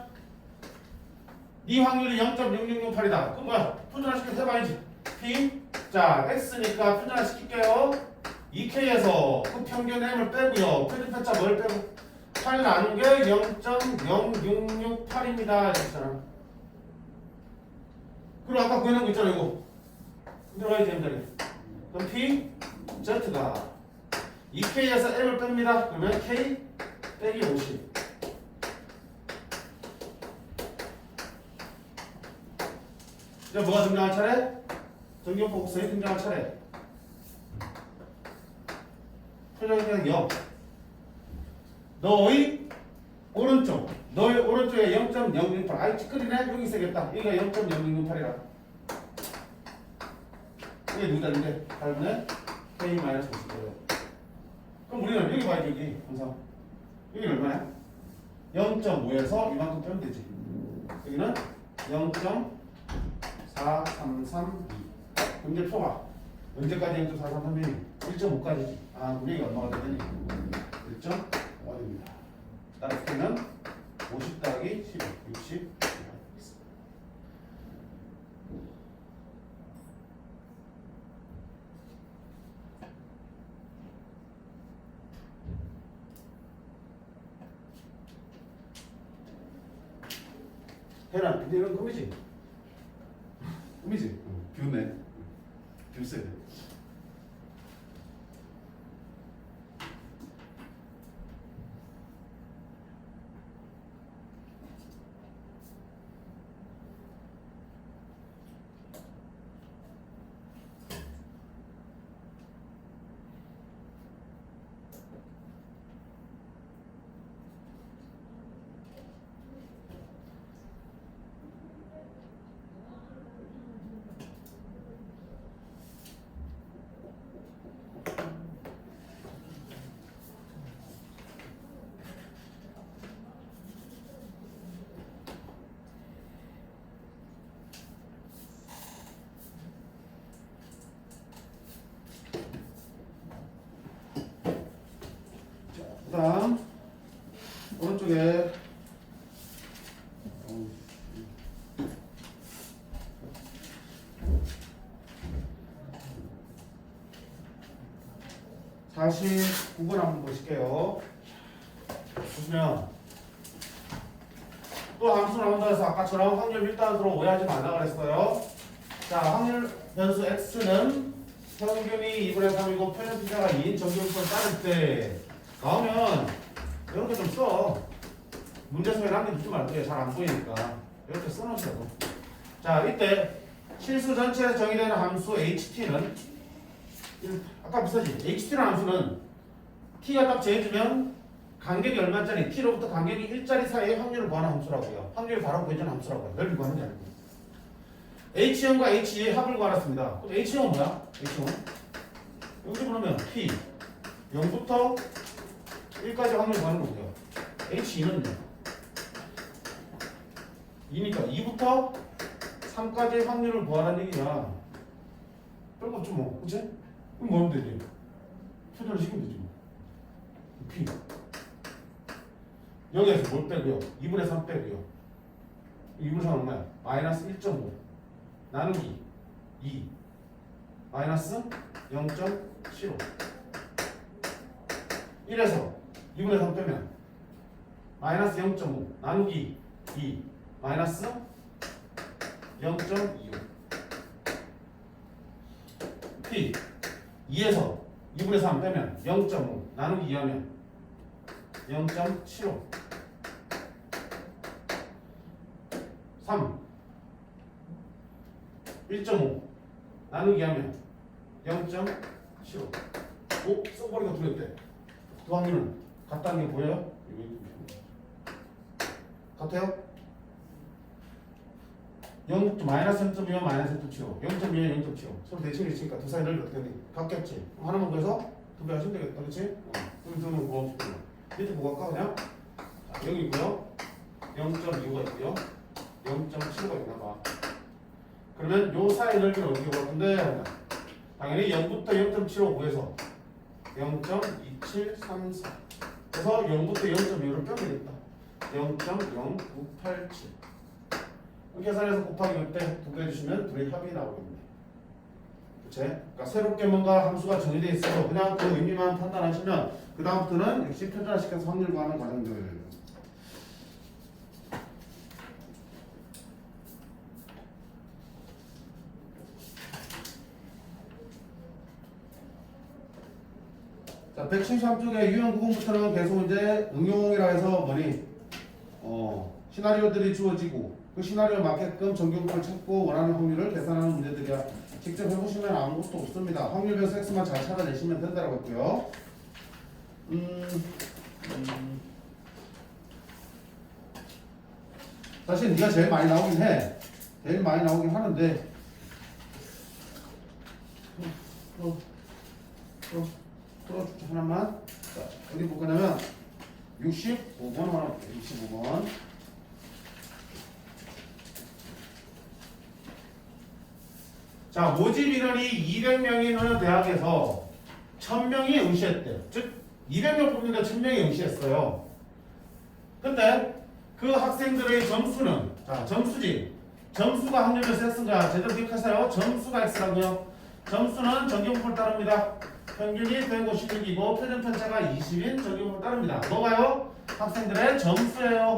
이 확률이 0.6668이다. 그럼 뭐야? 표준화시켜서 해봐야지. p 자 x니까 표준화시킬게요. 2k에서 그 평균 m을 빼고요. 표준편차 뭘 빼고 8 나눈 게 0.0668입니다. 이랬잖아. 그리고 아까 구해놓은 거 있잖아 이거. 들어가야지 m자리. 그럼 p z가 2k에서 m을 뺍니다. 그러면 k 빼기 50. 이제 뭐가 등장할 차례? 정규분포 곡선이 등장할 차례. 표정이 0. 너의 오른쪽에 0.068. 아이 찌끄리네? 여기 있어야겠다. 여기가 0.068이라. 이게 누구다는데? 8분의 K-50거예요. 그럼 우리는 여기 봐야지, 여기. 항상. 여기 얼마야? 0.5에서 이만큼 빼면 되지. 여기는 0.4332. 그럼 이제 표가 언제까지 0.4332? 1.5까지지. 아, 그럼 여기 얼마가 되니? 1.5가 됩니다. 따라서 K는 50 더하기 15, 60. 해란, 근데 이건 꿈이지? 꿈이지? 비웃네. 비웃어야 돼. 그 다음 오른쪽에 49번 한번 보실게요. 보시면 또 함수 나온다 해서 아까처럼 확률 밀단으로 오해하지 말라 그랬어요. 자, 확률 변수 x는 평균이 2분의 3이고 표현피자가 2인 정규분포를 따를 때 나오면 이런 거 좀 써. 문제성에 남겨두지 말고요. 잘 안 보이니까 이렇게 써놓으셔도. 자, 이때 실수 전체에서 정의되는 함수 ht는 아까 비슷하지? ht라는 함수는 t가 딱 재해주면 간격이 얼마짜리 t로부터 간격이 1짜리 사이의 확률을 구하는 함수라고요. 확률이 바로 구해주는 함수라고요. 넓이 구하는 게 아니고. H0과 H2의 합을 구하았습니다. 그럼 H0은 뭐야? H0은? 여기 보면 P 0부터 1까지 확률 구하는 거고요. H2는요? 2니까 2부터 3까지의 확률을 구하라는 얘기야. 별거 없죠 뭐. 그치? 그럼 뭐 하면 되지? 표준을 시키면 되지 뭐. P 여기에서 뭘 빼고요? 2분의 3 빼고요. 2분의 3은 얼마야? 마이너스 1.5 나누기 2 마이너스 0.75 1에서 2분의 3 빼면 마이너스 0.5 나누기 2 마이너스 0.25 P 2에서 2분의 3 빼면 0.5 나누기 2하면 0.75 3 1.5 나누기 하면 0.75 오? 써버리가 두렵대. 그 확률은 같다는 게 보여요? 같아요? 0, 마이너스 0.2면 마이너스 0.75 0.2면 0.75 서로 대칭이 있으니까 두 사이 넓이 어떻게 되니? 같겠지? 하나만 구해서 두 배 하시면 되겠다. 그렇지? 그럼 두는 뭐 밑에 뭐가 할까 그냥? 자, 여기 있고요 0.25가 있고요 0.75가 있나봐. 그러면 요 사이 넓이는 어떻게 볼 건데? 당연히 0부터 0.75구에서 0.2734 그래서 0부터 0.2를 빼면 되겠다. 0.0987 계산해서 곱하기 이때 두 개 해주시면 둘이 합이 나오겠네. 그치? 그러니까 새롭게 뭔가 함수가 정의되어 있어도 그냥 그 의미만 판단하시면 그 다음부터는 역시 표준화시켜서 확률 구하는 과정들. 자, 173쪽에 유형 구분부터는 계속 이제 응용이라 해서 뭐니? 시나리오들이 주어지고 그 시나리오에 맞게끔 정경표를 찾고 원하는 확률을 계산하는 문제들이야. 직접 해보시면 아무것도 없습니다. 확률별수 x만 잘 찾아내시면 된다고 했고요. 사실 네가 제일 많이 나오긴 해. 제일 많이 나오긴 하는데 하나만. 자, 어디 볼 거냐면 65번 하나 볼게요. 65번. 자, 모집 인원이 200명인 어느 대학에서 1000명이 응시했대요. 즉 200명 뽑는데 1000명이 응시했어요. 근데 그 학생들의 점수는 자, 점수지. 점수가 확률별수 x인가 제대로 기억하세요. 점수가 x라고요. 점수는 정규분포를 따릅니다. 평균이 156이고 표준 편차가 20인 정규분포를 따릅니다. 뭐가요? 학생들의 점수예요.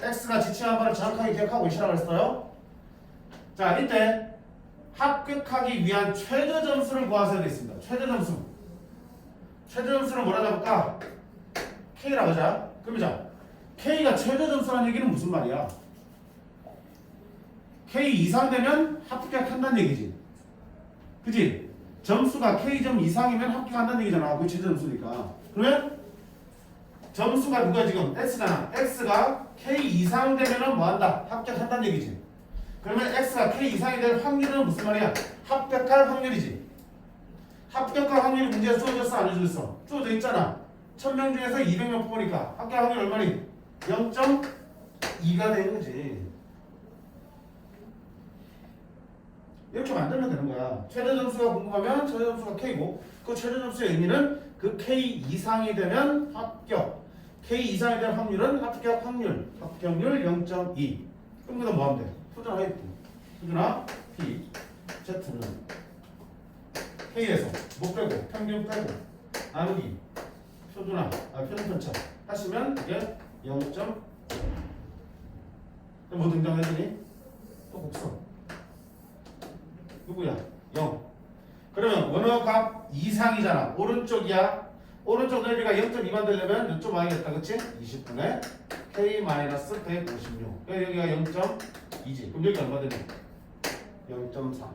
x가 지칭한 바를 정확하게 기억하고 계시라고 했어요. 자, 이때 합격하기 위한 최저 점수를 구하셔야 되겠습니다. 최저 점수. 최저 점수를 뭐라 잡을까? K라고 하자. 그럼 자, K가 최저 점수라는 얘기는 무슨 말이야? K 이상 되면 합격한다는 얘기지. 그치? 점수가 K점 이상이면 합격한다는 얘기잖아. 그게 최저 점수니까. 그러면 점수가 누가 지금 X잖아. X가 K 이상 되면 뭐한다? 합격한다는 얘기지. 그러면 X가 K 이상이 될 확률은 무슨 말이야? 합격할 확률이지. 합격할 확률이 문제에 주어졌어? 안 주어졌어? 주어져 있잖아. 1000명 중에서 200명 뽑으니까 합격 확률 얼마니? 0.2가 되는 거지. 이렇게 만들면 되는 거야. 최저 점수가 궁금하면 최저 점수가 K고 그 최저 점수의 의미는 그 K 이상이 되면 합격. K 이상이 될 확률은 합격 확률. 합격률 0.2. 그럼 그다음 뭐 하면 돼? 표준화 해야 돼. 표준화 P Z는 K에서 못 빼고 평균 빼고 나누기 표준 편차 하시면 이게 0. 뭐 등장했더니 또 곡선 누구야? 0. 그러면 어느 값 이상이잖아. 오른쪽이야. 오른쪽 넓이가 0.2만 되려면 이쪽 와야겠다. 그치? 20분의 K-156. 여기가 0.2지. 그럼 여기 얼마 되냐? 0.3.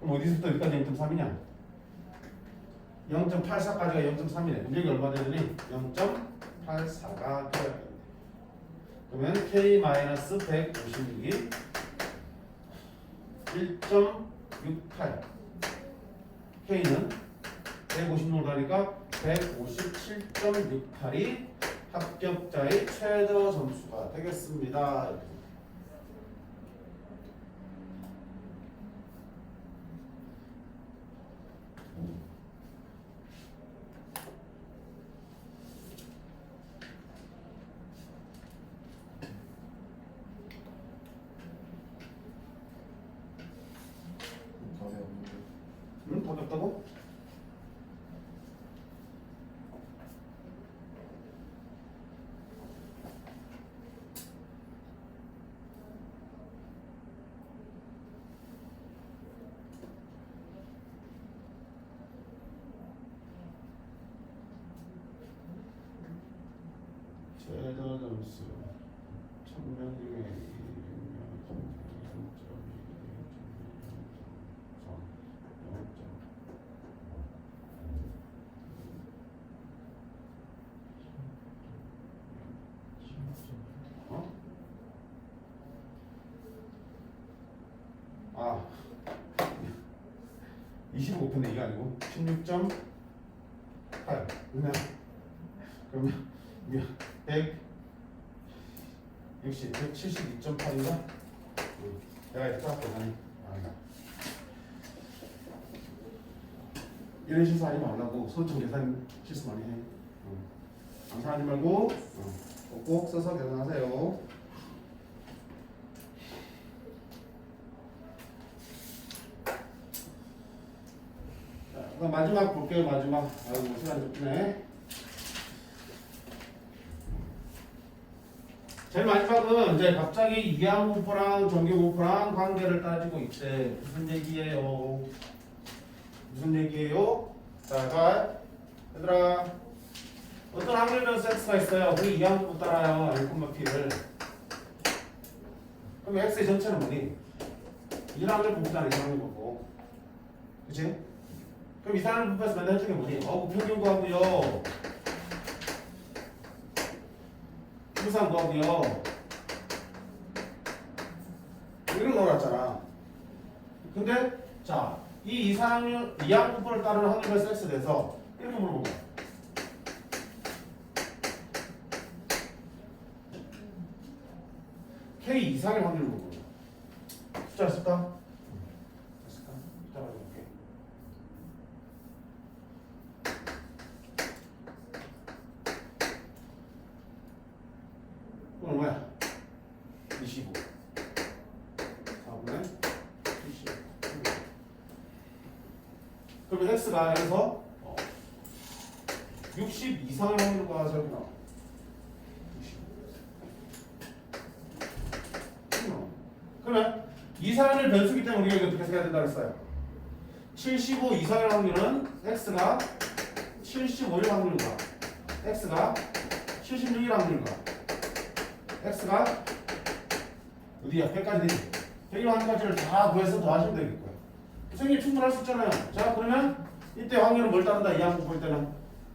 그럼 어디서부터 여기까지 0.3이냐? 0.84까지가 0.3이네. 그럼 여기 얼마 되더니 0.84가 되어야 되네. 그러면 K-156이 1.68. K는 156으로 가니까 157.68이 합격자의 최저 점수가 되겠습니다. 응? 더 줬다고? 최저 점수 1000명 중에 25분의 2가 아니고 16.8. 그러면 100 60, 172.8인가? 내가 이렇게 딱 계산이 아니다. 이런 실수하지 말라고. 소점 계산 실수 많이 해. 상상하지 말고 꼭 써서 계산하세요. 자, 그럼 마지막 볼게요. 마지막. 아이고 시간이 좁네. 제일 마지막은 이제 갑자기 이항분포랑 정규분포랑 관계를 따지고 있대. 무슨 얘기예요? 무슨 얘기예요? 자, 가 얘들아, 어떤 확률 변수 x가 있어요. 우리 이항분포 따라요. 알콤마 p를. 그럼 x의 전체는 뭐니? 이 확률 분포잖아. 이 확률 분포. 그치? 그럼 이 사람을 분포해서 맨날 해주는 게 뭐니? 평균 구하고요. 부산 구하고요. 이런 거 나왔잖아. 근데 자, 이 이항분포를 따르는 확률 변수 x에 대해서 이렇게 물어본 거야. K 이상의 확률을 물어본 거야. 숫자 쓸까? 쓸까? 숫자 가져올게. 이건 뭐야? 25. 4분의 25. 그러면 x가 여기서 60 이상의 확률과 저렇게 나와. 60. 그러면 이상을 변수기 때문에 우리가 이거 어떻게 해석해야 된다고 했어요? 75 이상의 확률은 x가 75일 확률과 x가 76일 확률과 x가 어디야? 100까지 되지? 100일 확률까지를 다 구해서 더하시면 되겠고요. 선생님 충분할 수 있잖아요. 자, 그러면 이때 확률은 뭘 따른다? 이항분포 볼 때는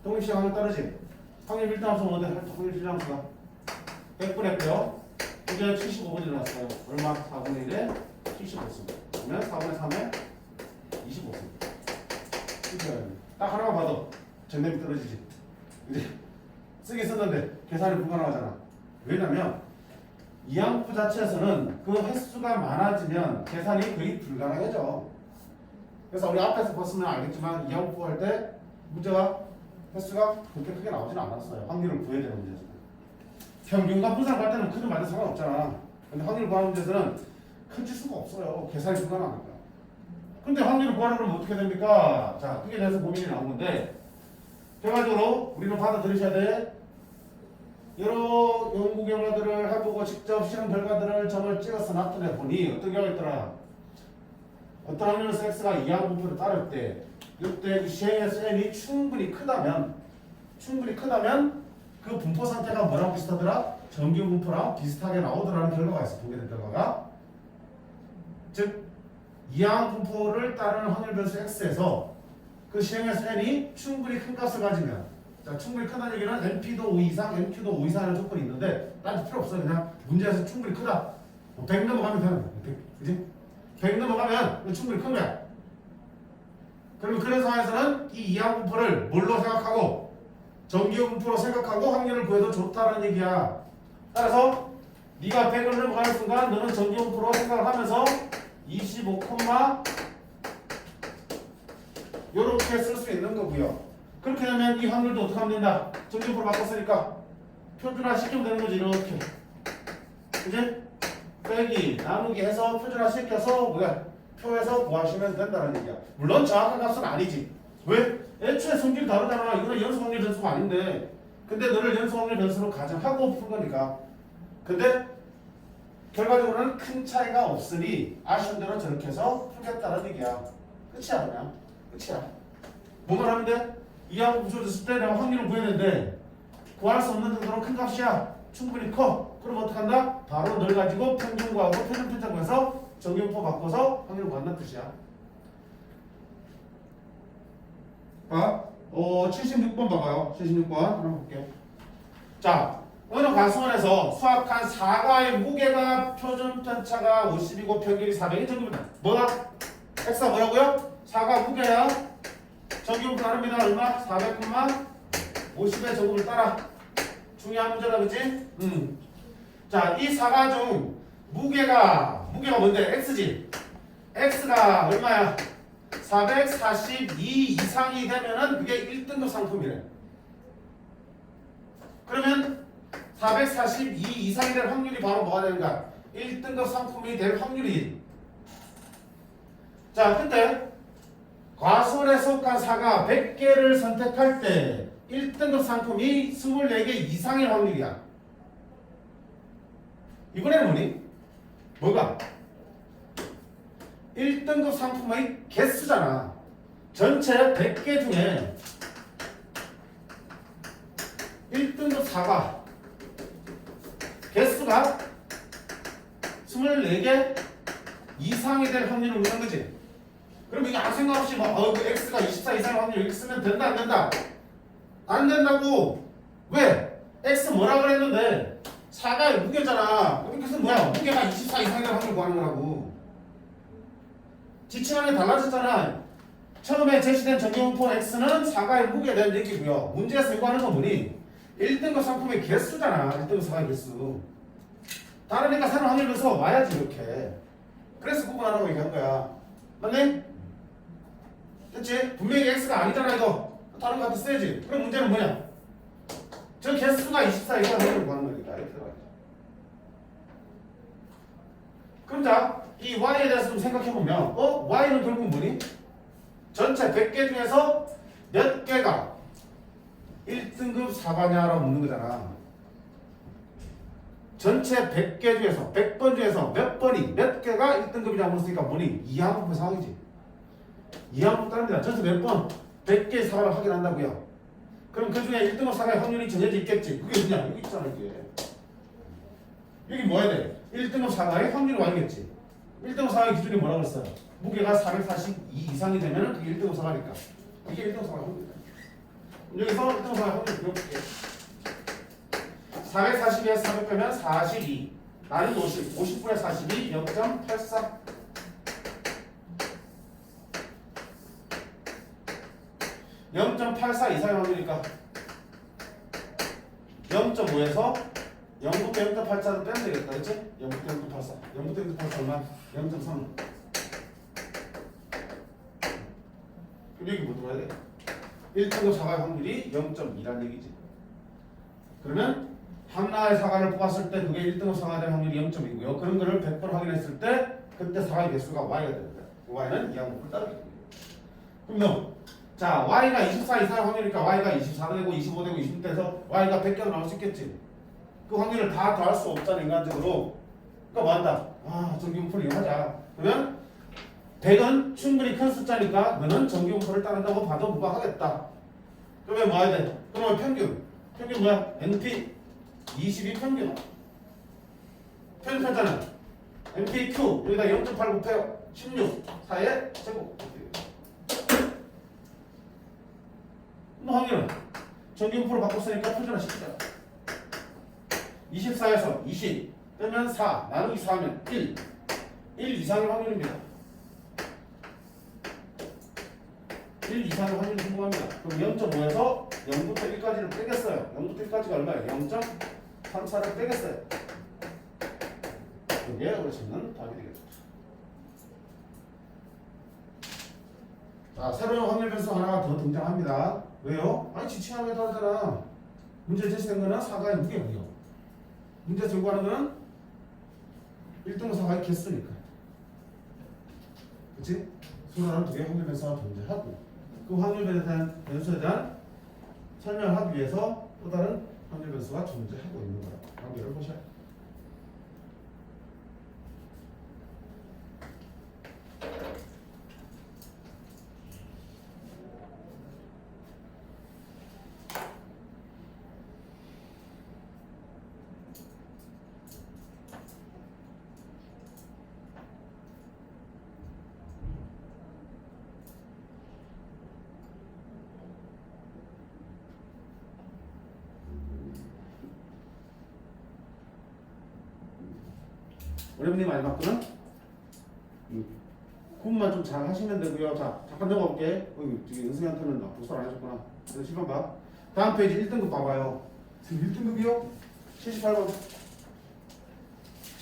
독립식 확률 따르지? 확률 밀당함수 뭔데? 확률 밀당함수가 100분 했고요. 이제 75분이 나왔어요. 얼마? 4분의 1에 75씁니다. 그러면 4분의 3에 25씁니다. 딱 하나만 봐도 전대비 떨어지지. 이제 쓰긴 썼는데 계산이 불가능하잖아. 왜냐면 이항분포 자체에서는 그 횟수가 많아지면 계산이 거의 불가능해져. 그래서 우리 앞에서 봤으면 알겠지만 이항분포 할 때 문제가 횟수가 그렇게 크게 나오지는 않았어요. 확률을 구해야 되는 문제에서는. 평균과 분산 갈 때는 크든 말든 상관없잖아. 근데 확률 구하는 문제에서는 큰 지수가 없어요. 계산이 불가능하니까. 근데 확률을 구하려면 그러면 어떻게 됩니까? 자, 그게 대해서 고민이 나온 건데 결과적으로 우리는 받아들이셔야 돼. 여러 연구 결과들을 해보고 직접 실험 결과들을 점을 찍어서 나타내 보니 어떤 결과가 있더라. 어떤 확률에서 x가 이항분포를 따를 때 이때 그 시행에서 n이 충분히 크다면 그 분포 상태가 뭐랑 비슷하더라? 정규 분포랑 비슷하게 나오더라는 결과가 있어. 통계된 결과가. 즉 이항분포를 따르는 확률 변수 x에서 그 시행에서 n이 충분히 큰 값을 가지면, 자, 충분히 크다는 얘기는 NP도 5 이상, NQ도 5 이상이라는 조건이 있는데 따질 필요 없어. 그냥 문제에서 충분히 크다. 100 넘어가면 되는 거야. 그지? 100 넘어가면 충분히 큰 거야. 그러면 그런 상황에서는 이 이항분포를 뭘로 생각하고? 정규분포로 생각하고 확률을 구해도 좋다는 얘기야. 따라서 네가 100을 넘어가는 순간 너는 정규분포로 생각을 하면서 25, 요렇게 쓸 수 있는 거고요. 그렇게 되면 이 확률도 어떻게 하면 된다? 정규분포로 바꿨으니까 표준화 시키면 되는 거지. 이렇게. 그지? 빼기, 나누기 해서 표준화 시켜서 표에서 구하시면 된다는 얘기야. 물론 정확한 값은 아니지. 왜? 애초에 성질이 다르잖아. 이거는 연속 확률 변수가 아닌데. 근데 너를 연속 확률 변수로 가정하고 푼 거니까. 근데 결과적으로는 큰 차이가 없으니 아쉬운 대로 저렇게 해서 풀겠다는 얘기야. 끝이야 그냥. 끝이야. 뭐만 하면 돼? 이항분포 줬을 때 내가 확률을 구했는데 구할 수 없는 정도로 큰 값이야. 충분히 커. 그럼 어떡한다? 바로 널 가지고 평균 구하고 표준 편차 구해서 정규분포 바꿔서 확률을 구한다는 뜻이야. 봐. 76번 봐봐요. 76번 한번 볼게요. 자, 어느 가수원에서 수확한 사과의 무게가 표준 편차가 50이고 평균이 400이 정규분포. 뭐야? x가 뭐라고요? 사과 무게야. 정규분포 다릅니다. 얼마? 400, 50의 정급을 따라. 중요한 문제다, 그치? 자, 이 사과 중 무게가 뭔데? X지. X가 얼마야? 442 이상이 되면은 그게 1등급 상품이래. 그러면 442 이상이 될 확률이 바로 뭐가 되는가? 1등급 상품이 될 확률이. 자, 근데 과수원에 속한 사과 100개를 선택할 때 1등급 상품이 24개 이상일 확률이야. 이번에는 뭐니? 뭐가? 1등급 상품의 개수잖아. 전체 100개 중에 1등급 사과 개수가 24개 이상이 될 확률을 묻는 거지. 그럼 이게 아무 생각 없이 그 X가 24 이상의 확률 이렇게 쓰면 된다 안 된다? 안 된다고. 왜? X 뭐라 그랬는데 사과의 무게잖아. 그래서 뭐야? 무게가 24 이상이 될 확률 구하는 거라고. 지칭하는 게 달라졌잖아. 처음에 제시된 정규분포 X는 사과의 무게에 대한 얘기고요. 문제에서 이거 하는 건 뭐니? 1등급 상품의 개수잖아. 1등급 사과의 개수. 다르니까 새로운 확률 변수가 와야지 이렇게. 그래서 구분하라고 얘기한 거야. 맞니? 됐지? 분명히 X가 아니잖아 이거. 다른 거 갖다 써야지. 그럼 문제는 뭐냐? 저 개수가 24 이상 확률을 구하는 거니까. 이렇게 들어가야지. 그럼 자, 이 Y에 대해서 좀 생각해보면 Y는 결국 뭐니? 전체 100개 중에서 몇 개가 1등급 사과냐라고 묻는 거잖아. 전체 100개 중에서 100번 중에서 몇 번이 몇 개가 1등급이냐고 물었으니까 뭐니? 이항분포 상황이지. 이항분포 따릅니다. 전체 몇 번 100개의 사과를 확인한다고요. 그럼 그 중에 1등급 사과의 확률이 정해져 있겠지. 그게 뭐냐? 여기 있잖아 이게. 여기 뭐 해야 돼? 1등급 사과의 확률이 와야겠지. 1등급 사과의 기준이 뭐라고 했어요? 무게가 442 이상이 되면 그게 1등급 사과니까. 이게 1등급 사과의 확률이다. 여기서 1등급 사과의 확률을 그려볼게. 442에서 400 빼면 42. 나는 50. 50분의 42, 0.84. 0.84 이상의 확률이니까 0.5에서 0부터 0.84로 빼면 되겠다. 그치? 0부터 0.84. 0부터 0.84 얼마? 0.3. 그럼 여기 뭐 들어야 돼? 1등급 사과의 확률이 0.2란 얘기지. 그러면 하나의 사과를 뽑았을 때 그게 1등급 사과가 될 확률이 0.2고요. 그런 거를 100번 확인했을 때 그때 사과의 개수가 Y가 됩니다. Y는 이항분포를 따르게 됩니다. 그럼 너 자, Y가 24 이상의 확률이니까 Y가 24도 되고 25 되고 20 돼서 Y가 100개로 나올 수 있겠지. 그 확률을 다 더할 수 없잖아 인간적으로. 그러니까 뭐 한다? 정규분포를 이용하자. 그러면 100은 충분히 큰 숫자니까 너는 정규분포를 따른다고 봐도 무방하겠다. 그러면 뭐 해야 돼? 그러면 평균 뭐야? NP 22 평균. 편집하잖아. NPQ 여기다 0.8 곱해요. 16 4의 제곱. 뭐 확률은 정규분포를 바꿨으니까 표준화 시키자. 24에서 20 빼면 4 나누기 4하면 1 이상의 확률입니다. 1 이상의 확률이 궁금합니다. 그럼 0.5에서 0부터 1까지를 빼겠어요. 0부터 1까지가 얼마예요? 0.34를 빼겠어요. 이게 어르신은 답이 되겠죠. 자, 새로운 확률 변수 하나가 더 등장합니다. 왜요? 아니 지칭하는 게 다르잖아. 문제 제시된 거는 사과의 무게고요. 문제 제공하는 거는 1등급 사과의 개수니까. 그치? 수라는 두 개의 확률 변수가 존재하고 그 확률 변수에 대한 설명을 하기 위해서 또 다른 확률 변수가 존재하고 있는 거라고. 관계를 보셔야 돼요. 어렵니 많이 봤구나? 구분만 좀 잘 하시면 되고요. 자, 잠깐 적어볼게. 저기 은승이한테는 복사를 안 해줬구나. 그래서 10번 봐. 다음 페이지 1등급 봐봐요. 지금 1등급이요? 78번.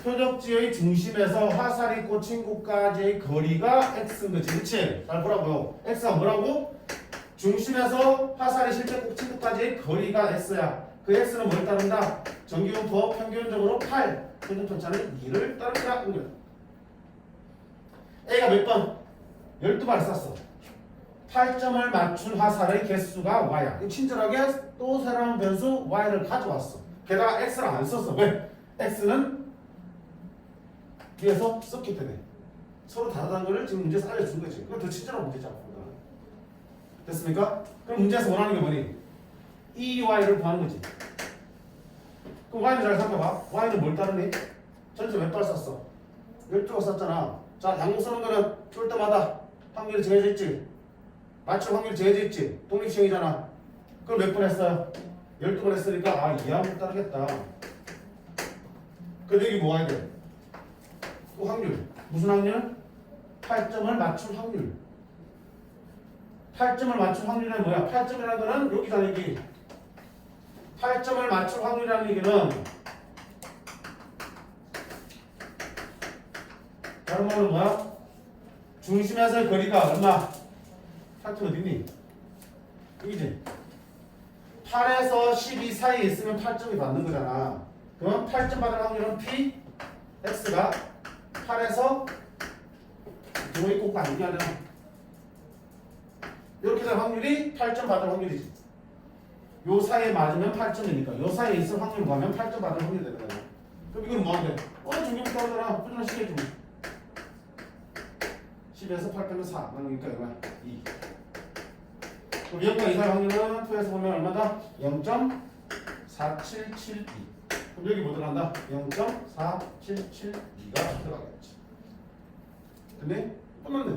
표적지의 중심에서 화살이 꽂힌 곳까지의 거리가 x인 거지. 그치? 잘 보라고요. x가 뭐라고? 중심에서 화살이 실제 꽂힌 곳까지의 거리가 x야. 그 x는 뭘 따른다? 정기분법 평균적으로 8, 표준편차는 2를 따른다. A가 몇 번? 12발 쐈어. 8점을 맞춘 화살의 개수가 y야. 친절하게 또 새로운 변수 y를 가져왔어. 게다가 x를 안 썼어. 왜? x는 뒤에서 썼기 때문에 서로 다르다는 걸 지금 문제에서 알려준 거지. 그건 더 친절한 문제잖아. 됐습니까? 그럼 문제에서 원하는 게 뭐니? 이 y를 구하는 거지. 그럼 y는 잘 살펴봐. y는 뭘 따르니? 전체 몇 발 썼어? 12발 썼잖아. 자, 양목 쓰는 거는 줄 때마다 확률이 정해져 있지. 맞출 확률이 정해져 있지. 독립시행이잖아. 그럼 몇 번 했어요? 12번 했으니까 아, 이 항목 따르겠다. 근데 여기 뭐 해야 돼? 그 확률. 무슨 확률? 8점을 맞출 확률. 8점을 맞출 확률은 뭐야? 8점이라는 거는 여기다 얘기. 8점을 맞출 확률이라는 얘기는 다른 말로 뭐야? 중심에서의 거리가 얼마? 8점 어딨니? 여기지? 8에서 12 사이에 있으면 8점이 받는 거잖아. 그럼 8점 받을 확률은 P, X가 8에서 뭐에 꼭 아니게 하려나? 이렇게 될 확률이 8점 받을 확률이지. 요 사이에 맞으면 8점이니까 요 사이에 있을 확률 구하면 8점 받을 확률이 되는 거야. 그럼 이건 뭐 하면 돼? 중요부터 하잖아. 표준화 시켜주면 10에서 8 빼면 4 그러니까 얼마? 2. 그럼 0과 이상 확률은 2에서 보면 얼마다? 0.4772. 그럼 여기 뭐 들어간다? 0.4772가 들어가겠지. 됐네? 끝났네.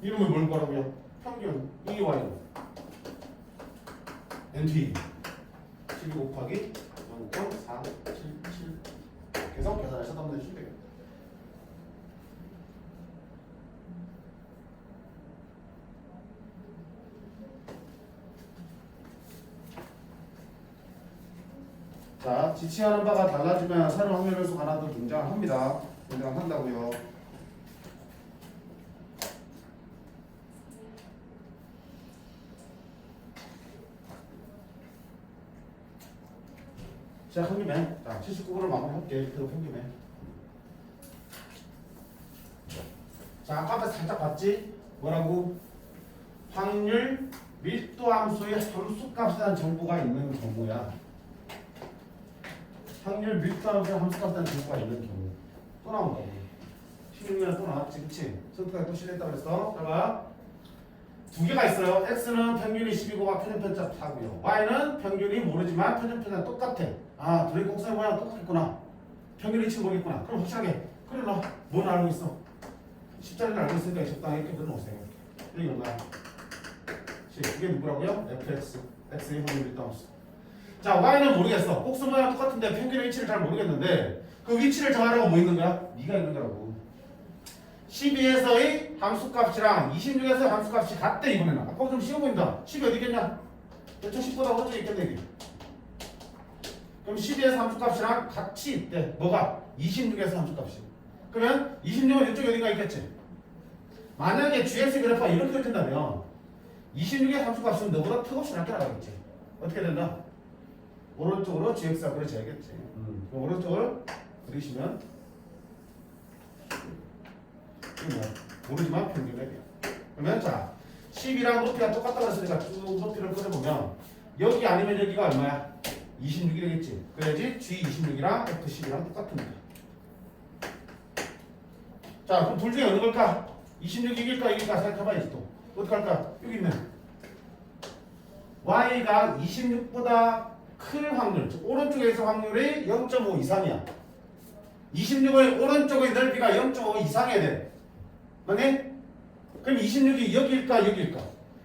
이름을 뭘 거라고요? 평균 EY는 NT 12 곱하기 0.477 계속 계산해서 한번 해주시면 되겠다. 자, 지칭하는 바가 달라지면 새로운 확률 변수가 하나 더 등장합니다. 등장한다고요. 시작한 김에 자 79번을 마무리할게. 그리고 한 김에 자 앞에 살짝 봤지? 뭐라고? 확률 밀도 함수의 함수값에 대한 정보가 있는 경우야. 확률 밀도 함수의 함수값에 대한 정보가 있는 경우 또 나온다고. 16년에 또 나왔지. 그치? 선택하기 또 실했다고 그랬어. 자 두 개가 있어요. x는 평균이 12고가 표준편차 하고요. y는 평균이 모르지만 표준편차 똑같아. 아, 둘이 곡선의 모양 똑같겠구나. 평균 위치 모르겠구나. 그럼 확실하게 그래 너 뭘 알고 있어? 십자리를 알고 있으니까 적당히 이렇게 그려놓으세요. 여기 얼마야? 이게 누구라고요? fx. x의 확률 밀도함수. 자, y는 모르겠어. 곡선 모양 똑같은데 평균의 위치를 잘 모르겠는데 그 위치를 정하라고 뭐 있는 거야? 네가 있는 거라고. 12에서의 함수값이랑 26에서의 함수값이 같대 이번에는. 아까 좀 쉬워 보인다. 10이 어디 있겠냐? 대충 10보다 오른쪽에 있겠네 이게. 그럼 12에서 함수값이랑 같이 있대. 뭐가? 26에서 함수값이. 그러면 26은 이쪽에 어딘가 있겠지. 만약에 GX 그래프가 이렇게 그려진다면 26의 함수값은 너보다 턱없이 낮게 나가겠지. 어떻게 된다? 오른쪽으로 GX가 그려져야겠지. 오른쪽을 그리시면 모르지만 평균에 비해. 그러면 자 10이랑 높이가 똑같다고 했으니까 쭉 높이를 그려보면 여기 아니면 여기가 얼마야? 26이 되겠지. 그래야지 G26이랑 F12랑 똑같은 거야. 자 그럼 둘 중에 어느 걸까? 26 이길까 이길까 생각해봐야지 또. 어떻게 할까? 여기 있네. Y가 26보다 클 확률, 즉 오른쪽에 있을 확률이 0.5 이상이야. 26의 오른쪽의 넓이가 0.5 이상해야 돼. 맞니? 그럼 26이 여기일까 여기일까?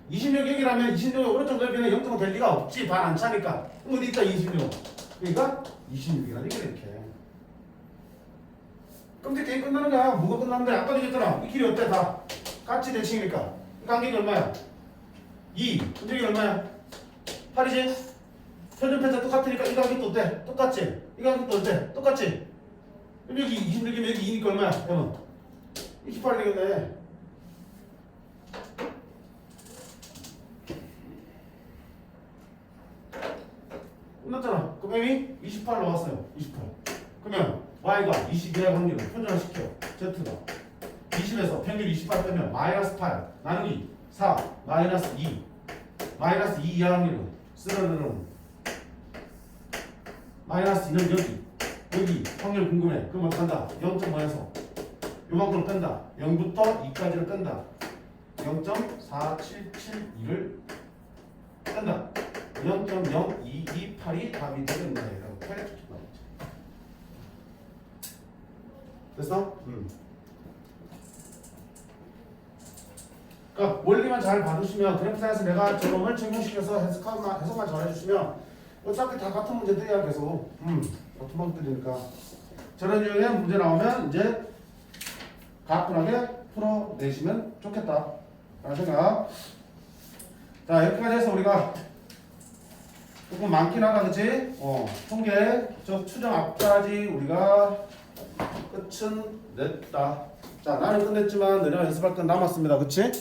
26 여기라면 26의 오른쪽 넓이는 0.5 될 리가 없지. 반 안 차니까. 어디 있다 26. 그러니까 26이라는 게 이렇게. 그럼 이제 게임 끝나는 거야. 뭐가 끝나는데? 아까 얘기했잖아. 이 길이 어때? 다 같이 대칭이니까. 이 간격이 얼마야? 2. 근데 이게 얼마야? 8이지? 표준편차 똑같으니까 이 간격도 어때? 똑같지? 이 간격도 어때? 똑같지? 그럼 여기 26이면 여기 2니까 얼마야? 여러분 28이 되겠네. 끝났잖아. 그럼 M이 28 나왔어요. 28. 그러면 Y가 22할 확률을 표준화시켜. Z가 20에서 평균 28 빼면 마이너스 8 나누기 4 마이너스 2 마이너스 2 이하 확률은 쓰러는 마이너스 2는 여기 확률 궁금해. 그러면 간다. 0.5에서 요만큼을 뺀다. 0부터 2까지를 뺀다. 0.4772를 뺀다. 0.0228이 답이 되겠네. 이렇게 됐어? 그러니까 원리만 잘 봐주시면 그래프상에서 내가 저놈을 적용시켜서 해석만 잘 해주시면 어차피 다 같은 문제들이야 계속. 같은 문제들이니까 저런 유형의 문제 나오면 이제 가뿐하게 풀어내시면 좋겠다 라는 생각. 자 여기까지 해서 우리가 조금 많긴 하다 그치? 통계 저 추정 앞까지 우리가 끝은 냈다. 자 나는 끝냈지만 너네가 연습할 건 남았습니다 그치?